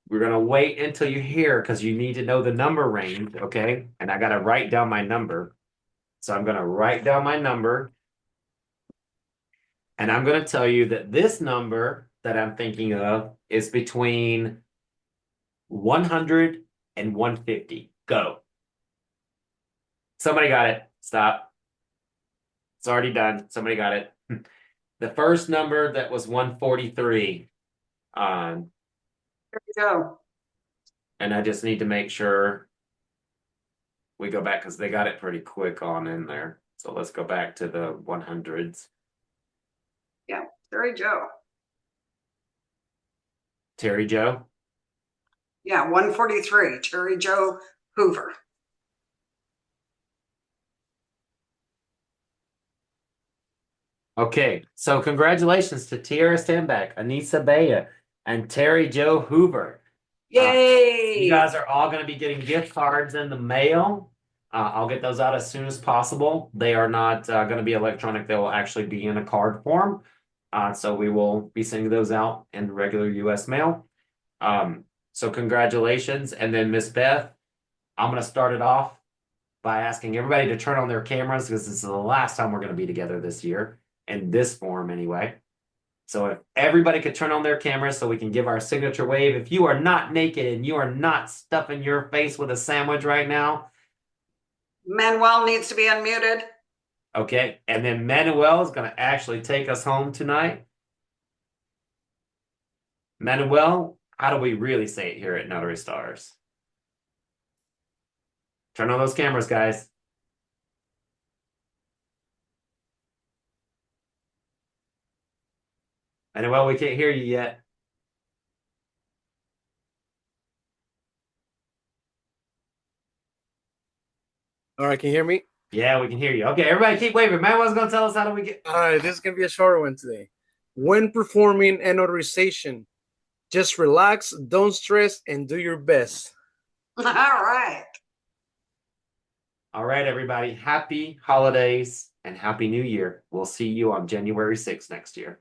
We're gonna wait until you hear because you need to know the number range, okay? And I gotta write down my number. So I'm gonna write down my number. And I'm gonna tell you that this number that I'm thinking of is between 100 and 150. Go. Somebody got it. Stop. It's already done. Somebody got it. The first number that was 143. There you go. And I just need to make sure we go back because they got it pretty quick on in there. So let's go back to the 100s. Yeah, Terry Joe. Terry Joe. Yeah, 143. Terry Joe Hoover. Okay, so congratulations to Tiara Stanback, Anissa Bea, and Terry Joe Hoover. Yay! You guys are all going to be getting gift cards in the mail. I'll get those out as soon as possible. They are not going to be electronic. They will actually be in a card form. So we will be sending those out in regular U.S. mail. So congratulations. And then Miss Beth, I'm going to start it off by asking everybody to turn on their cameras because this is the last time we're going to be together this year, in this form anyway. So if everybody could turn on their cameras so we can give our signature wave. If you are not naked and you are not stuffing your face with a sandwich right now. Manuel needs to be unmuted. Okay, and then Manuel is going to actually take us home tonight. Manuel, how do we really say it here at Notary Stars? Turn on those cameras, guys. Manuel, we can't hear you yet. All right, can you hear me? Yeah, we can hear you. Okay, everybody keep waving. Manuel's going to tell us how do we get... All right, this is going to be a shorter one today. When performing a notarization, just relax, don't stress, and do your best. All right. All right, everybody. Happy holidays and Happy New Year. We'll see you on January 6th next year.